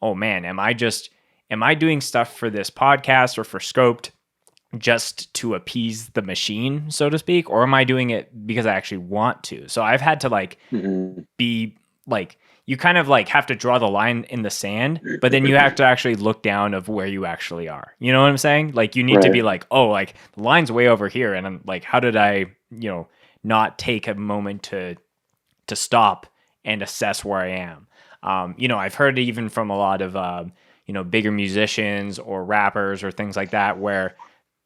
oh man, am I doing stuff for this podcast or for Scoped just to appease the machine, so to speak? Or am I doing it because I actually want to? So I've had to like be like, you kind of like have to draw the line in the sand, but then you have to actually look down of where you actually are. You know what I'm saying? Like you need to be like, oh, like the line's way over here. And I'm like, how did I, you know, not take a moment to stop and assess where I am? You know, I've heard even from a lot of, you know, bigger musicians or rappers or things like that, where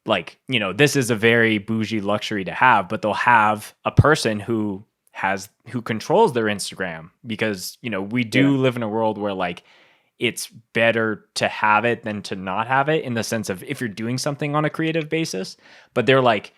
like, you know, this is a very bougie luxury to have, but they'll have a person who controls their Instagram, because, you know, we do live in a world where like it's better to have it than to not have it, in the sense of if you're doing something on a creative basis. But they're like,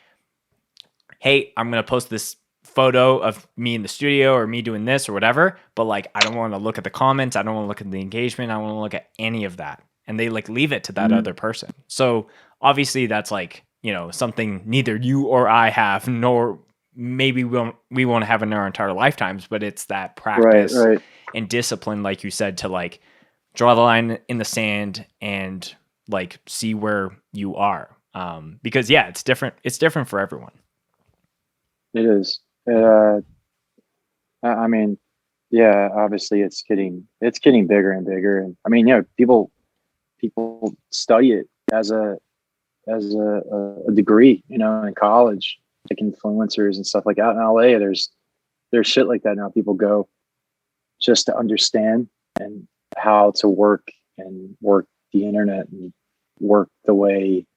hey, I'm going to post this photo of me in the studio or me doing this or whatever, but like I don't want to look at the comments, I don't want to look at the engagement, I don't want to look at any of that. And they like leave it to that other person. So obviously that's like, you know, something neither you or I have, nor maybe we won't have in our entire lifetimes, but it's that practice and discipline, like you said, to like draw the line in the sand and like see where you are. Because it's different for everyone. It is. I mean, obviously it's getting bigger and bigger. And I mean, people study it as a degree, you know, in college, like influencers and stuff like that. In LA, there's shit like that now. People go just to understand and how to work the internet and work the way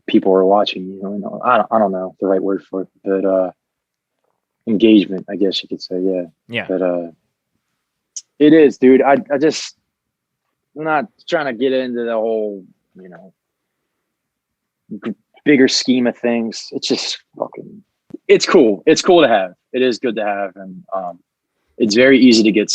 people are watching, you know. I don't know the right word for it, but engagement, I guess you could say. Yeah. But it is, dude. I'm not trying to get into the whole, you know, bigger scheme of things. It's just fucking, it's cool. It's cool to have. It is good to have. And it's very easy to get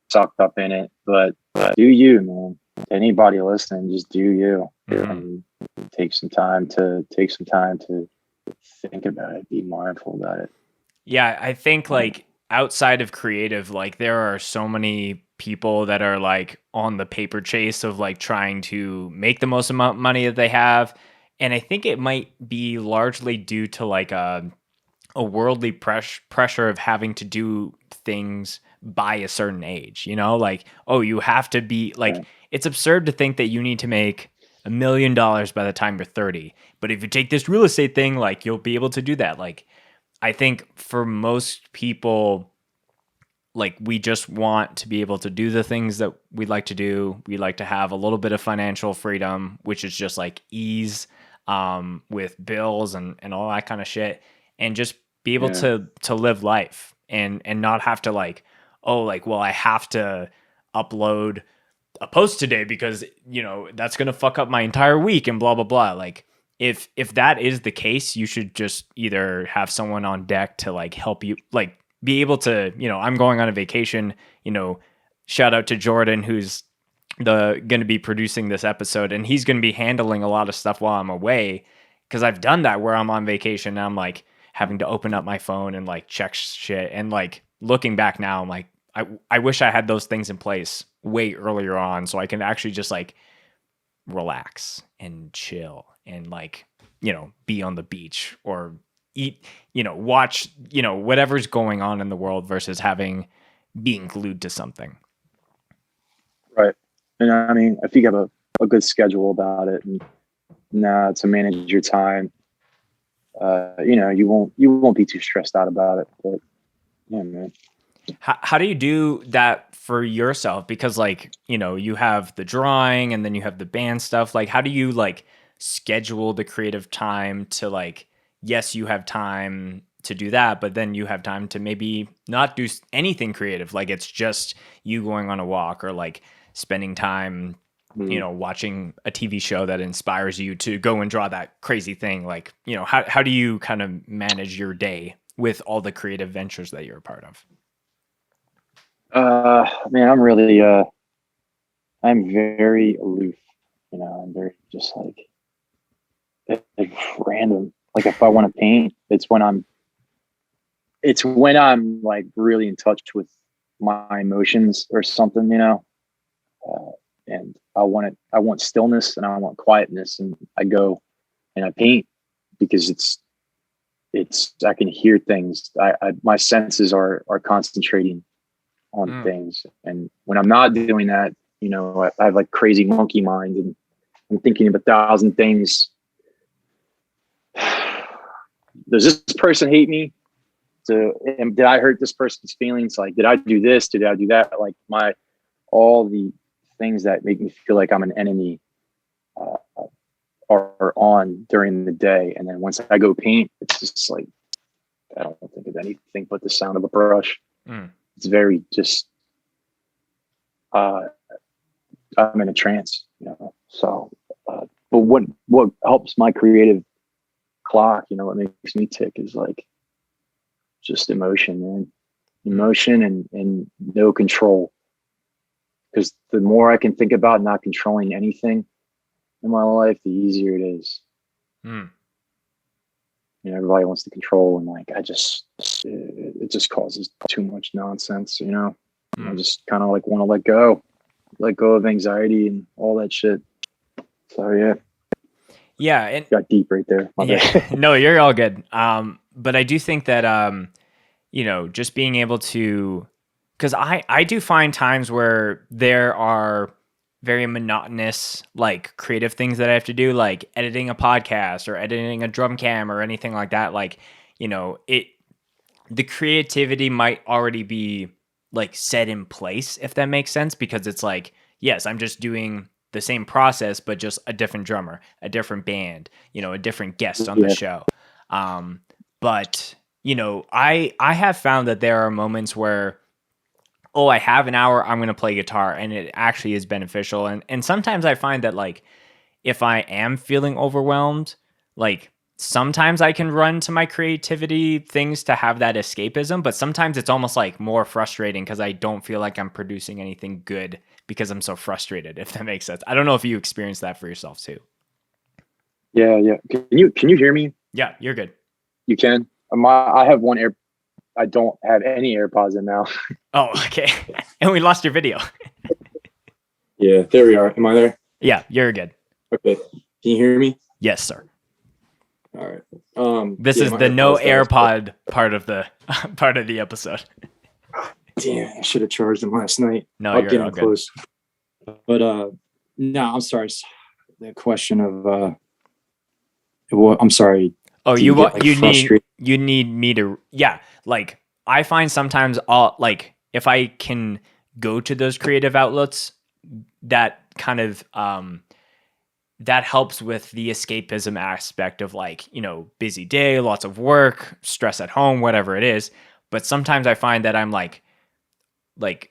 sucked up in it, but do you, man. Anybody listening, just do you. And take some time to think about it, be mindful about it. Yeah, I think like outside of creative, like there are so many people that are like on the paper chase of like trying to make the most amount of money that they have. And I think it might be largely due to like a worldly pressure of having to do things by a certain age, you know, like, oh, you have to be like, it's absurd to think that you need to make $1 million by the time you're 30. But if you take this real estate thing, like you'll be able to do that. Like, I think for most people, like we just want to be able to do the things that we'd like to do. We like to have a little bit of financial freedom, which is just like ease. with bills and all that kind of shit, and just be able to live life and not have to like, oh, like, well, I have to upload a post today because, you know, that's going to fuck up my entire week and blah, blah, blah. Like if that is the case, you should just either have someone on deck to like help you, like be able to, you know, I'm going on a vacation, you know, shout out to Jordan, who's going to be producing this episode, and he's going to be handling a lot of stuff while I'm away. Cause I've done that where I'm on vacation and I'm like having to open up my phone and like check shit. And like looking back now, I'm like, I wish I had those things in place way earlier on so I can actually just like relax and chill and like, you know, be on the beach or eat, you know, watch, you know, whatever's going on in the world versus being glued to something. Right. And I mean, if you have a good schedule about it and to manage your time, you know, you won't be too stressed out about it. But yeah, man. How do you do that for yourself? Because like, you know, you have the drawing and then you have the band stuff. Like, how do you like schedule the creative time to like, yes, you have time to do that, but then you have time to maybe not do anything creative. Like it's just you going on a walk or like spending time, you know, watching a TV show that inspires you to go and draw that crazy thing. Like, you know, how do you kind of manage your day with all the creative ventures that you're a part of? Man, I'm really, I'm very aloof, you know, I'm very just like random. Like if I want to paint, it's when I'm like really in touch with my emotions or something, you know, and I want stillness and I want quietness, and I go and I paint because I can hear things. My senses are concentrating on things. And when I'm not doing that, you know, I have like crazy monkey mind and I'm thinking of 1,000 things. Does this person hate me? And did I hurt this person's feelings? Like, did I do this? Did I do that? Like all the things that make me feel like I'm an enemy are on during the day. And then once I go paint, it's just like, I don't think of anything but the sound of a brush. It's very just, I'm in a trance, you know? So, but what helps my creative clock, you know, what makes me tick is like just emotion, man. Emotion and no control. Because the more I can think about not controlling anything in my life, the easier it is. You know, everybody wants to control, and like it just causes too much nonsense, you know. I just kind of like want to let go of anxiety and all that shit. So yeah, and got deep right there. No, you're all good. But I do think that you know, just being able to, because I do find times where there are very monotonous, like creative things that I have to do, like editing a podcast or editing a drum cam or anything like that. Like, you know, the creativity might already be like set in place, if that makes sense, because it's like, yes, I'm just doing the same process, but just a different drummer, a different band, you know, a different guest on the show. But, you know, I have found that there are moments where, oh, I have an hour, I'm going to play guitar, and it actually is beneficial. And sometimes I find that like, if I am feeling overwhelmed, like sometimes I can run to my creativity things to have that escapism, but sometimes it's almost like more frustrating because I don't feel like I'm producing anything good because I'm so frustrated, if that makes sense. I don't know if you experience that for yourself too. Yeah. Can you hear me? Yeah, you're good. You can. I have one I don't have any AirPods in now. Oh, okay. And we lost your video. Yeah, there we are. Am I there? Yeah, you're good. Okay. Can you hear me? Yes, sir. All right. This is the no AirPod part of the episode. Damn, I should have charged them last night. No, I'll you're get all them good. close. But no, I'm sorry. The question of I'm sorry. Oh, you need me to, yeah. Like I find sometimes like if I can go to those creative outlets, that kind of that helps with the escapism aspect of like, busy day, lots of work, stress at home, whatever it is. But sometimes I find that I'm like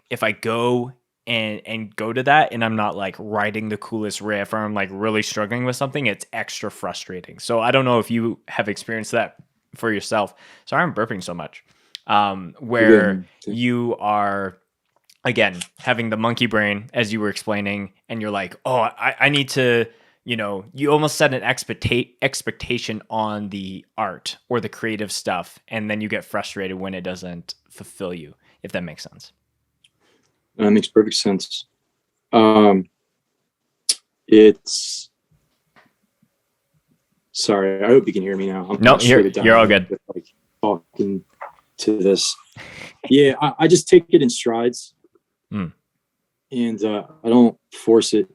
if I go and go to that and I'm not like writing the coolest riff, or I'm like really struggling with something, it's extra frustrating. So I don't know if you have experienced that for yourself. Sorry, I'm burping so much. Where you are, again, having the monkey brain, as you were explaining, and you're like, oh, I need to, you almost set an expectation on the art or the creative stuff, and then you get frustrated when it doesn't fulfill you, if that makes sense. That makes perfect sense. It's sorry. I hope you can hear me now. No, you're all good. With, like, talking to this. Yeah, I just take it in strides, and I don't force it.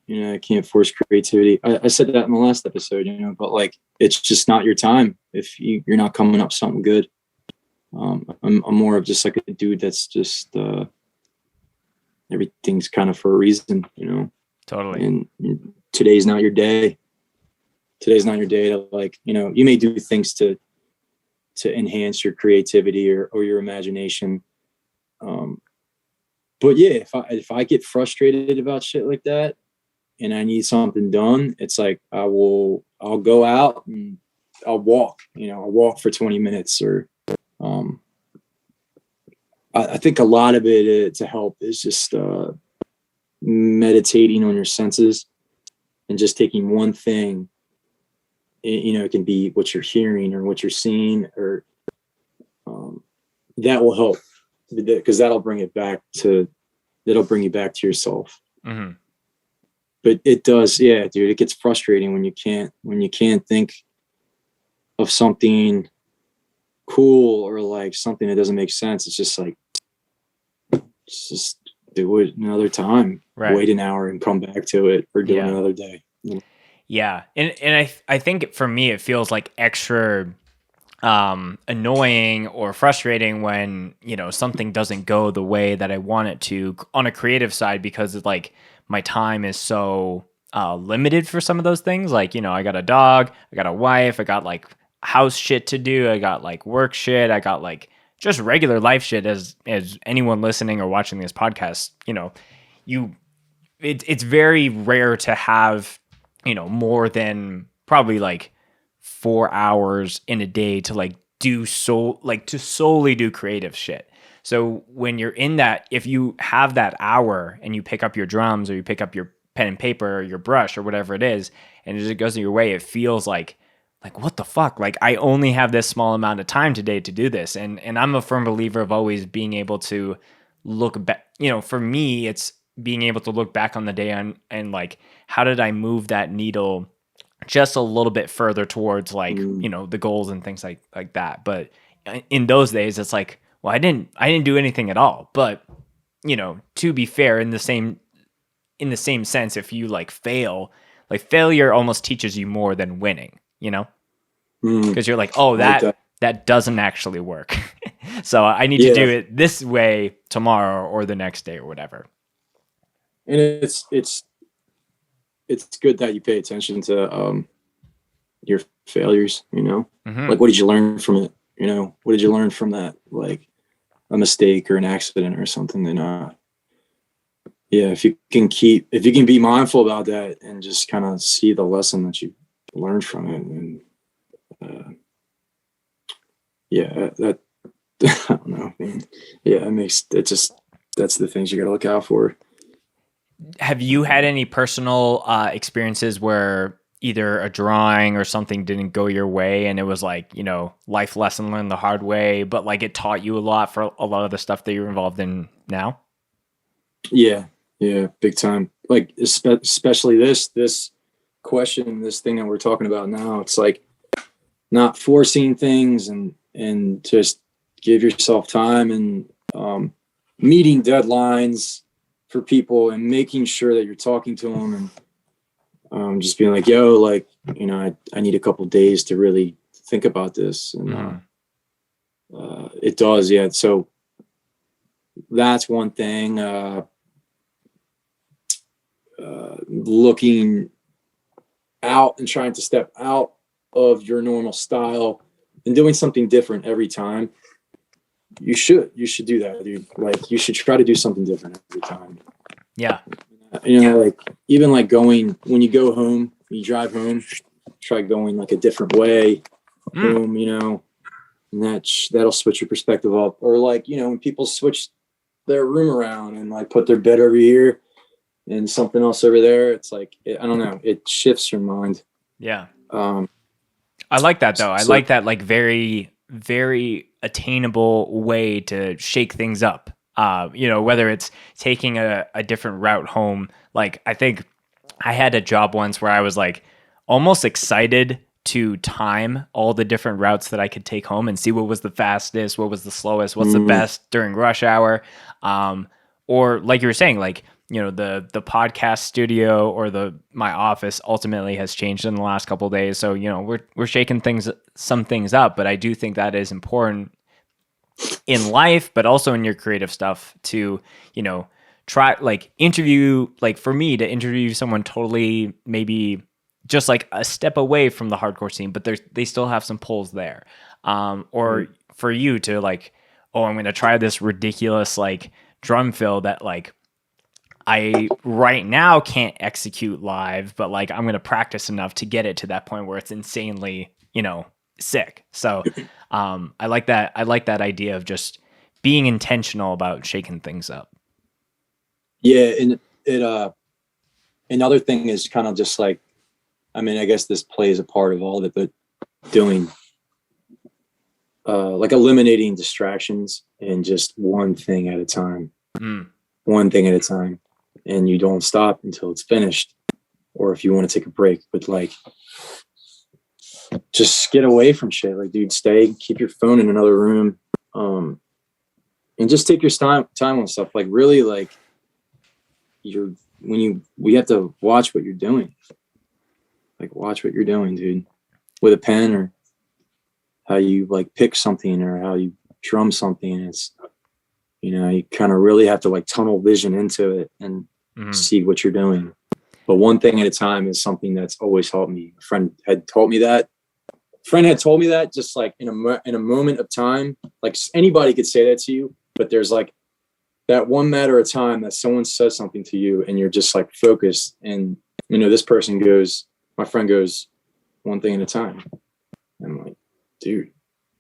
I can't force creativity. I said that in the last episode, but like, it's just not your time if you're not coming up with something good. I'm more of just like a dude that's just everything's kind of for a reason, Totally. And today's not your day. Today's not your day to, like, you may do things to enhance your creativity or your imagination. But yeah, if I get frustrated about shit like that and I need something done, it's like I'll go out and I'll walk, I'll walk for 20 minutes or I think a lot of it to help is just meditating on your senses and just taking one thing. It can be what you're hearing or what you're seeing, or that will help because that'll bring you back to yourself. Mm-hmm. But it does, yeah, dude. It gets frustrating when you can't think of something cool or like something that doesn't make sense. It's just like, just do it another time. Right. Wait an hour and come back to it, or do it another day. Yeah, and I think for me it feels like extra annoying or frustrating when something doesn't go the way that I want it to on a creative side, because it's like my time is so limited for some of those things. Like I got a dog, I got a wife, I got like house shit to do, I got like work shit, I got like just regular life shit. As anyone listening or watching this podcast, it's very rare to have more than probably like 4 hours in a day to like to solely do creative shit. So when you're in that, if you have that hour and you pick up your drums or you pick up your pen and paper or your brush or whatever it is, and it just goes your way, it feels like what the fuck? Like I only have this small amount of time today to do this. And I'm a firm believer of always being able to look back. For me, it's being able to look back on the day and like, how did I move that needle just a little bit further towards like, the goals and things like that. But in those days, it's like, well, I didn't do anything at all. But, to be fair, in the same sense, if you like fail, like failure almost teaches you more than winning, because you're like, oh, that doesn't actually work. So I need to do it this way tomorrow or the next day or whatever. And it's good that you pay attention to your failures, Mm-hmm. Like, what did you learn from it? What did you learn from that? Like a mistake or an accident or something. And if you can be mindful about that and just kind of see the lesson that you learned from it, and that I don't know, man. Yeah, that's the things you got to look out for. Have you had any personal experiences where either a drawing or something didn't go your way and it was like, life lesson learned the hard way, but like it taught you a lot for a lot of the stuff that you're involved in now? Yeah, big time. Like especially this question, this thing that we're talking about now, it's like not forcing things and just give yourself time and meeting deadlines for people and making sure that you're talking to them and just being like, yo, like, I need a couple of days to really think about this. And it does. Yeah. So that's one thing. Looking out and trying to step out of your normal style and doing something different every time, you should do that, dude. Like, you should try to do something different every time. Yeah. You know, like, even like going, when you go home, when you drive home, try going like a different way home, you know, and that'll switch your perspective up. Or like, you know, when people switch their room around and like put their bed over here and something else over there, it's like, I don't know, it shifts your mind. Yeah. I like that though. I like that, like, very, very attainable way to shake things up. You know, whether it's taking a different route home. Like, I think I had a job once where I was like almost excited to time all the different routes that I could take home and see what was the fastest, what was the slowest, what's the best during rush hour. Or like you were saying, like, you know, the podcast studio or my office ultimately has changed in the last couple of days. So, you know, we're shaking some things up, but I do think that is important in life, but also in your creative stuff to, you know, try, like, interview, like, for me to interview someone totally maybe just like a step away from the hardcore scene, but they still have some pulls there. Or for you to like, oh, I'm going to try this ridiculous like drum fill that like I right now can't execute live, but like I'm going to practice enough to get it to that point where it's insanely, you know, sick. So I like that. I like that idea of just being intentional about shaking things up. Yeah. And another thing is kind of just like, I mean, I guess this plays a part of all of it, but doing like eliminating distractions and just one thing at a time. One thing at a time. And you don't stop until it's finished. Or if you want to take a break, but like, just get away from shit. Like, dude, keep your phone in another room. And just take your time on stuff. Like, really, like, we have to watch what you're doing. Like, watch what you're doing, dude, with a pen, or how you like pick something, or how you drum something. It's, you know, you kind of really have to like tunnel vision into it and see what you're doing. But one thing at a time is something that's always helped me. A friend had told me that. Just like in a moment of time. Like, anybody could say that to you, but there's like that one matter of time that someone says something to you and you're just like focused. And, you know, my friend goes, one thing at a time. And I'm like, dude,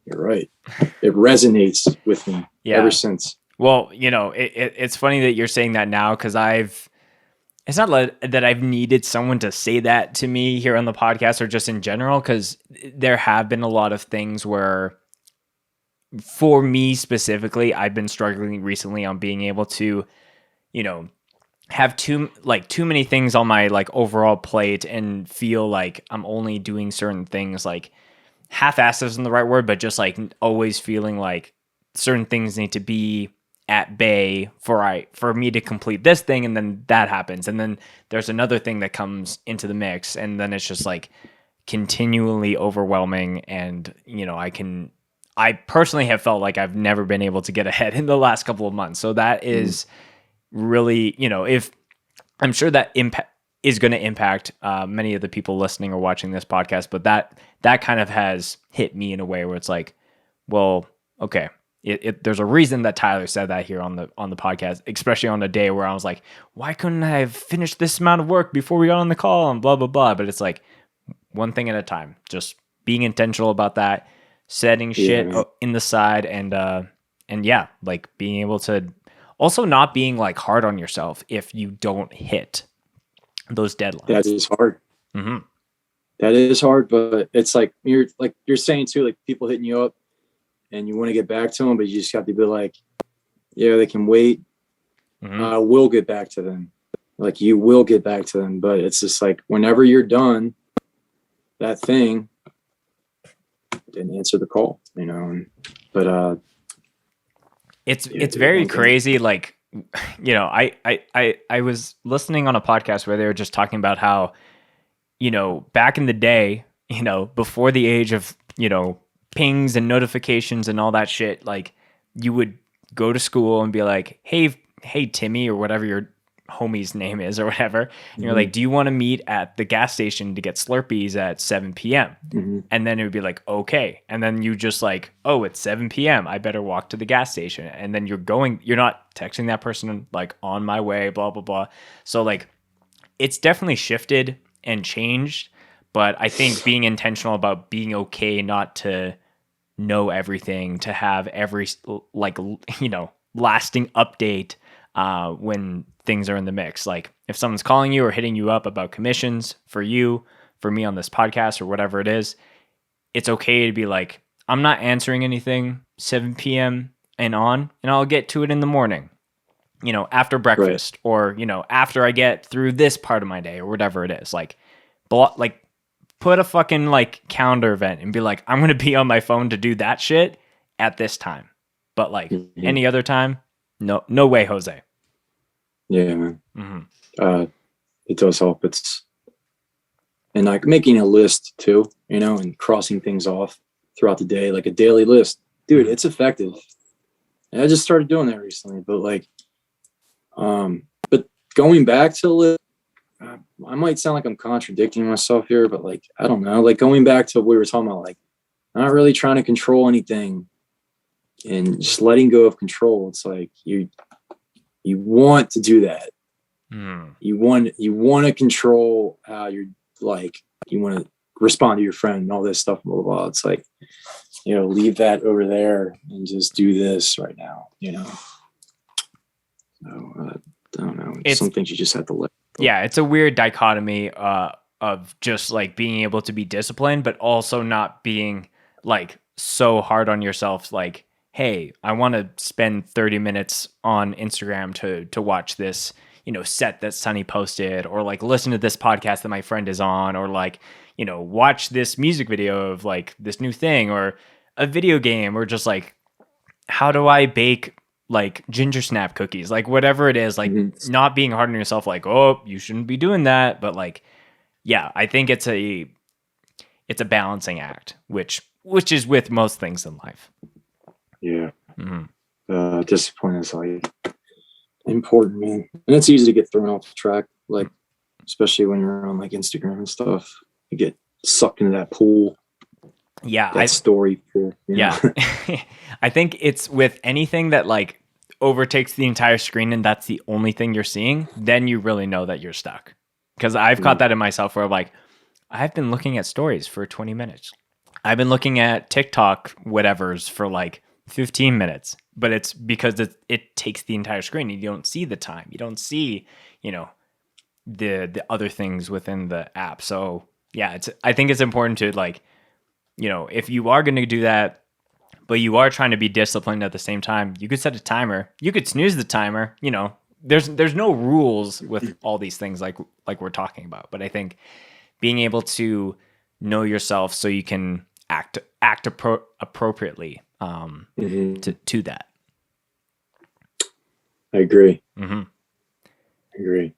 you're right. It resonates with me ever since. Well, you know, it's funny that you're saying that now, because it's not that I've needed someone to say that to me here on the podcast or just in general, because there have been a lot of things where, for me specifically, I've been struggling recently on being able to, you know, have too many things on my like overall plate and feel like I'm only doing certain things, like half-assed isn't the right word, but just like always feeling like certain things need to be at bay for me to complete this thing, and then that happens, and then there's another thing that comes into the mix, and then it's just like continually overwhelming. And, you know, I personally have felt like I've never been able to get ahead in the last couple of months. So that is really, you know, if I'm sure that is going to impact many of the people listening or watching this podcast, but that kind of has hit me in a way where it's like, well, okay, there's a reason that Tyler said that here on the podcast, especially on a day where I was like, why couldn't I have finished this amount of work before we got on the call and blah, blah, blah. But it's like one thing at a time, just being intentional about that, setting shit in the side, and yeah, like being able to also not being like hard on yourself if you don't hit those deadlines. That is hard. That is hard, but it's like you're saying too, like people hitting you up and you want to get back to them, but you just have to be like, yeah, they can wait. We'll get back to them. Like, you will get back to them, but it's just like, whenever you're done that thing, didn't answer the call, you know. But it's very crazy. Like, you know, I was listening on a podcast where they were just talking about how, you know, back in the day, you know, before the age of, you know, pings and notifications and all that shit, like, you would go to school and be like, hey Timmy, or whatever your homie's name is or whatever. And you're like, do you want to meet at the gas station to get Slurpees at 7 p.m.? And then it would be like, okay. And then you just like, oh, it's 7 p.m. I better walk to the gas station. And then you're not texting that person like on my way, blah, blah, blah. So like, it's definitely shifted and changed. But I think being intentional about being okay not to know everything, to have every like, lasting update when things are in the mix. Like if someone's calling you or hitting you up about commissions for you, for me on this podcast or whatever it is, it's okay to be like, I'm not answering anything 7 p.m. and on, and I'll get to it in the morning, after breakfast, or, after I get through this part of my day or whatever it is. Like put a fucking like calendar event and be like, I'm going to be on my phone to do that shit at this time. But like any other time, no way, Jose. Yeah, man. It does help. And like making a list too, and crossing things off throughout the day, like a daily list, dude, it's effective. And I just started doing that recently, but like, but going back to the list, I might sound like I'm contradicting myself here, but like, I don't know, like going back to what we were talking about, like not really trying to control anything and just letting go of control. It's like you want to do that. You want to control how you're like, you want to respond to your friend and all this stuff, blah, blah, blah. It's like, leave that over there and just do this right now, So, I don't know. It's some things you just have to let go. Yeah, it's a weird dichotomy of just like being able to be disciplined, but also not being like so hard on yourself. Like, hey, I want to spend 30 minutes on Instagram to watch this, set that Sunny posted, or like listen to this podcast that my friend is on, or like, watch this music video of like this new thing, or a video game, or just like, how do I bake like ginger snap cookies, like whatever it is, like not being hard on yourself, like, oh, you shouldn't be doing that. But like, yeah, I think it's a balancing act, which is with most things in life. Yeah. Discipline is like important, man. And it's easy to get thrown off track, like especially when you're on like Instagram and stuff. You get sucked into that pool. Yeah. That story pool. Yeah. I think it's with anything that like overtakes the entire screen and that's the only thing you're seeing, then you really know that you're stuck. Because I've caught that in myself where I'm like, I've been looking at stories for 20 minutes. I've been looking at TikTok whatevers for like 15 minutes, but it's because it takes the entire screen. You don't see the time. You don't see, the other things within the app. So yeah, I think it's important to like, if you are going to do that, but you are trying to be disciplined at the same time, you could set a timer. You could snooze the timer. There's no rules with all these things like we're talking about. But I think being able to know yourself so you can act appropriately to that. I agree. I agree.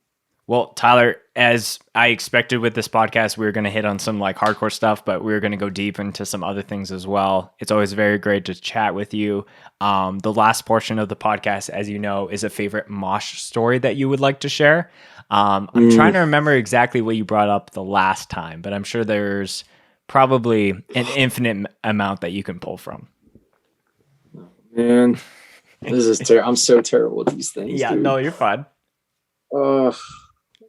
Well, Tyler, as I expected with this podcast, we were going to hit on some like hardcore stuff, but we were going to go deep into some other things as well. It's always very great to chat with you. The last portion of the podcast, as you know, is a favorite mosh story that you would like to share. I'm trying to remember exactly what you brought up the last time, but I'm sure there's probably an infinite amount that you can pull from. Man, this is terrible. I'm so terrible at these things. Yeah, dude. No, you're fine.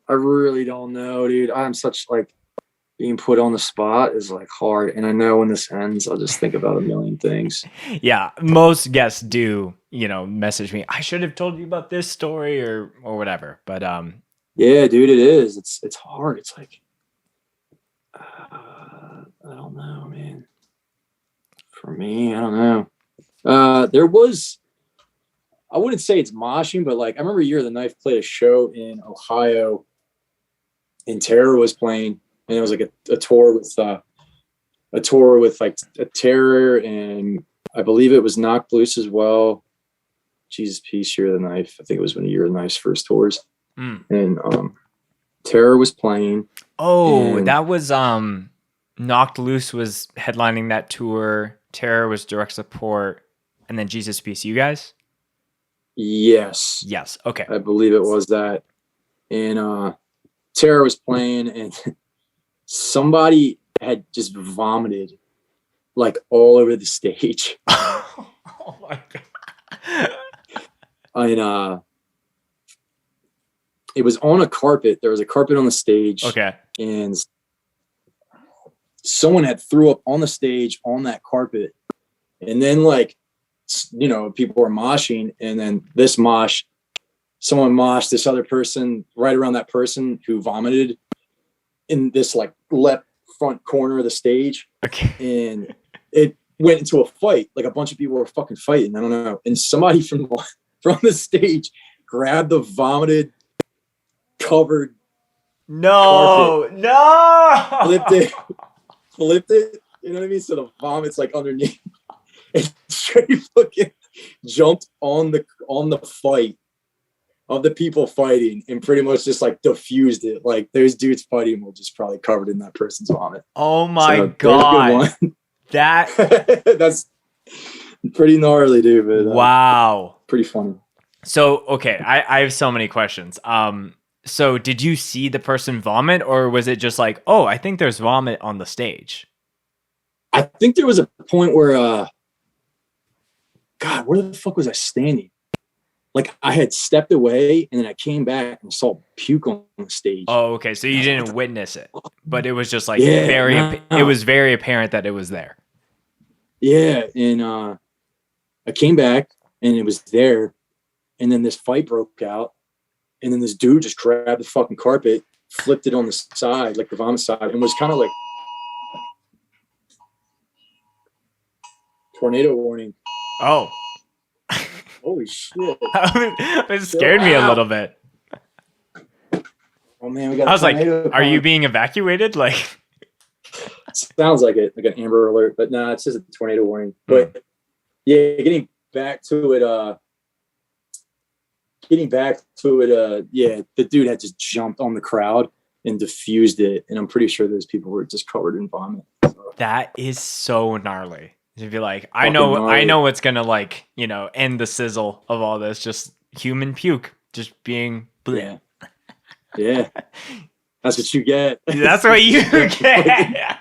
I really don't know, dude. I'm such like being put on the spot is like hard. And I know when this ends, I'll just think about a million things. Yeah. Most guests do, message me. I should have told you about this story or whatever. But yeah, dude, it is. It's hard. It's like, I don't know, man. For me, I don't know. There was, I wouldn't say it's moshing, but like I remember Year of the Knife played a show in Ohio, and Terror was playing, and it was like a tour with like a Terror, and I believe it was Knocked Loose as well. Jesus Peace, Year of the Knife. I think it was when Year of the Knife's first tours, and Terror was playing. Oh, that was Knocked Loose was headlining that tour. Terror was direct support, and then Jesus Peace. You guys? Yes. Okay. I believe it was that. and Tara was playing, and somebody had just vomited like all over the stage. Oh my God. And it was on a carpet. There was a carpet on the stage. Okay. And someone had threw up on the stage on that carpet. And then, like, you know, people were moshing, and then someone moshed this other person right around that person who vomited in this like left front corner of the stage. Okay. And it went into a fight. Like, a bunch of people were fucking fighting. I don't know. And somebody from the stage grabbed the vomited covered No, carpet, no. flipped it. You know what I mean? So the vomit's like underneath. And straight fucking jumped on the fight of the people fighting, and pretty much just like diffused it. Like, those dudes fighting were just probably covered in that person's vomit. Oh my So, God. That that's pretty gnarly, dude. But, wow. pretty funny. So, okay, I have so many questions. So did you see the person vomit, or was it just like, oh, I think there's vomit on the stage? I think there was a point where, God, where the fuck was I standing? Like, I had stepped away, and then I came back and saw puke on the stage. Oh, okay. So you didn't witness it, but it was just like Yeah, it was very apparent that it was there. Yeah, and I came back, and it was there, and then this fight broke out, and then this dude just grabbed the fucking carpet, flipped it on the side, like the vomit side, and was kind of like, tornado warning. Oh. Holy shit. It scared me a little bit. Oh man, we got I was like, tornado are you being evacuated? Like, sounds like it, like an Amber Alert, but no, it's just a tornado warning. But yeah, getting back to it, yeah, the dude had just jumped on the crowd and diffused it, and I'm pretty sure those people were just covered in vomit. So. that is so gnarly. To be like, I know what's gonna, like, you know, end the sizzle of all this. Just human puke, just being bleh. Yeah. That's what you get. That's what you get.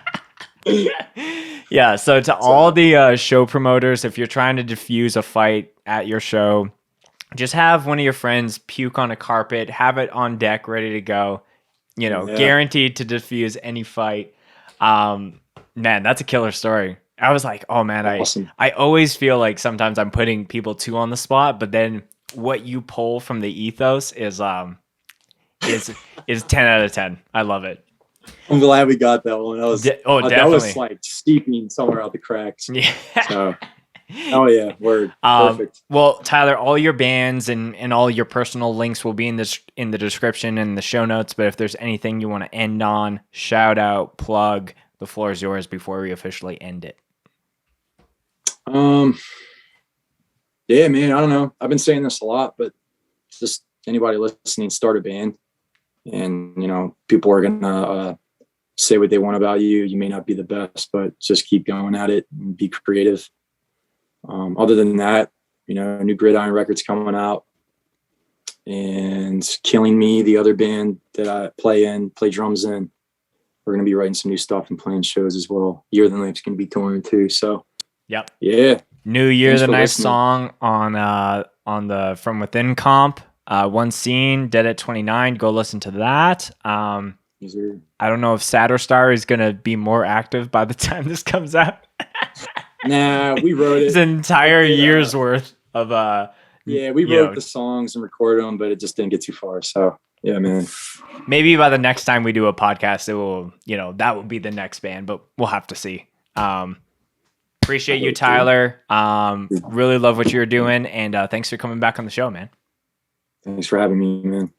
Yeah. So to all the show promoters, if you're trying to diffuse a fight at your show, just have one of your friends puke on a carpet, have it on deck, ready to go. You know, guaranteed to diffuse any fight. Man, that's a killer story. I was like, oh man, awesome. I always feel like sometimes I'm putting people too on the spot, but then what you pull from the ethos is 10 out of 10. I love it. I'm glad we got that one. That was definitely. That was like steeping somewhere out the cracks. Yeah. So, oh yeah, word. Perfect. Well, Tyler, all your bands and all your personal links will be in the description and the show notes. But if there's anything you want to end on, shout out, plug, the floor is yours before we officially end it. Yeah, man, I don't know. I've been saying this a lot, but just anybody listening, start a band, and you know, people are gonna say what they want about you. You may not be the best, but just keep going at it and be creative. Other than that, you know, new Gridiron records coming out, and Killing Me, the other band that I play drums in, we're gonna be writing some new stuff and playing shows as well. Year Than Life's gonna be touring too, so. Yep. Yeah. New Year, Thanks the nice listening. song on the From Within comp. One Scene, Dead at 29. Go listen to that. I don't know if Sadder Star is gonna be more active by the time this comes out. Nah, we wrote it. It's an entire year's worth of Yeah, we wrote the songs and recorded them, but it just didn't get too far. So yeah, man. Maybe by the next time we do a podcast, it will, you know, that will be the next band, but we'll have to see. Appreciate you, Tyler. Really love what you're doing, and thanks for coming back on the show, man. Thanks for having me, man.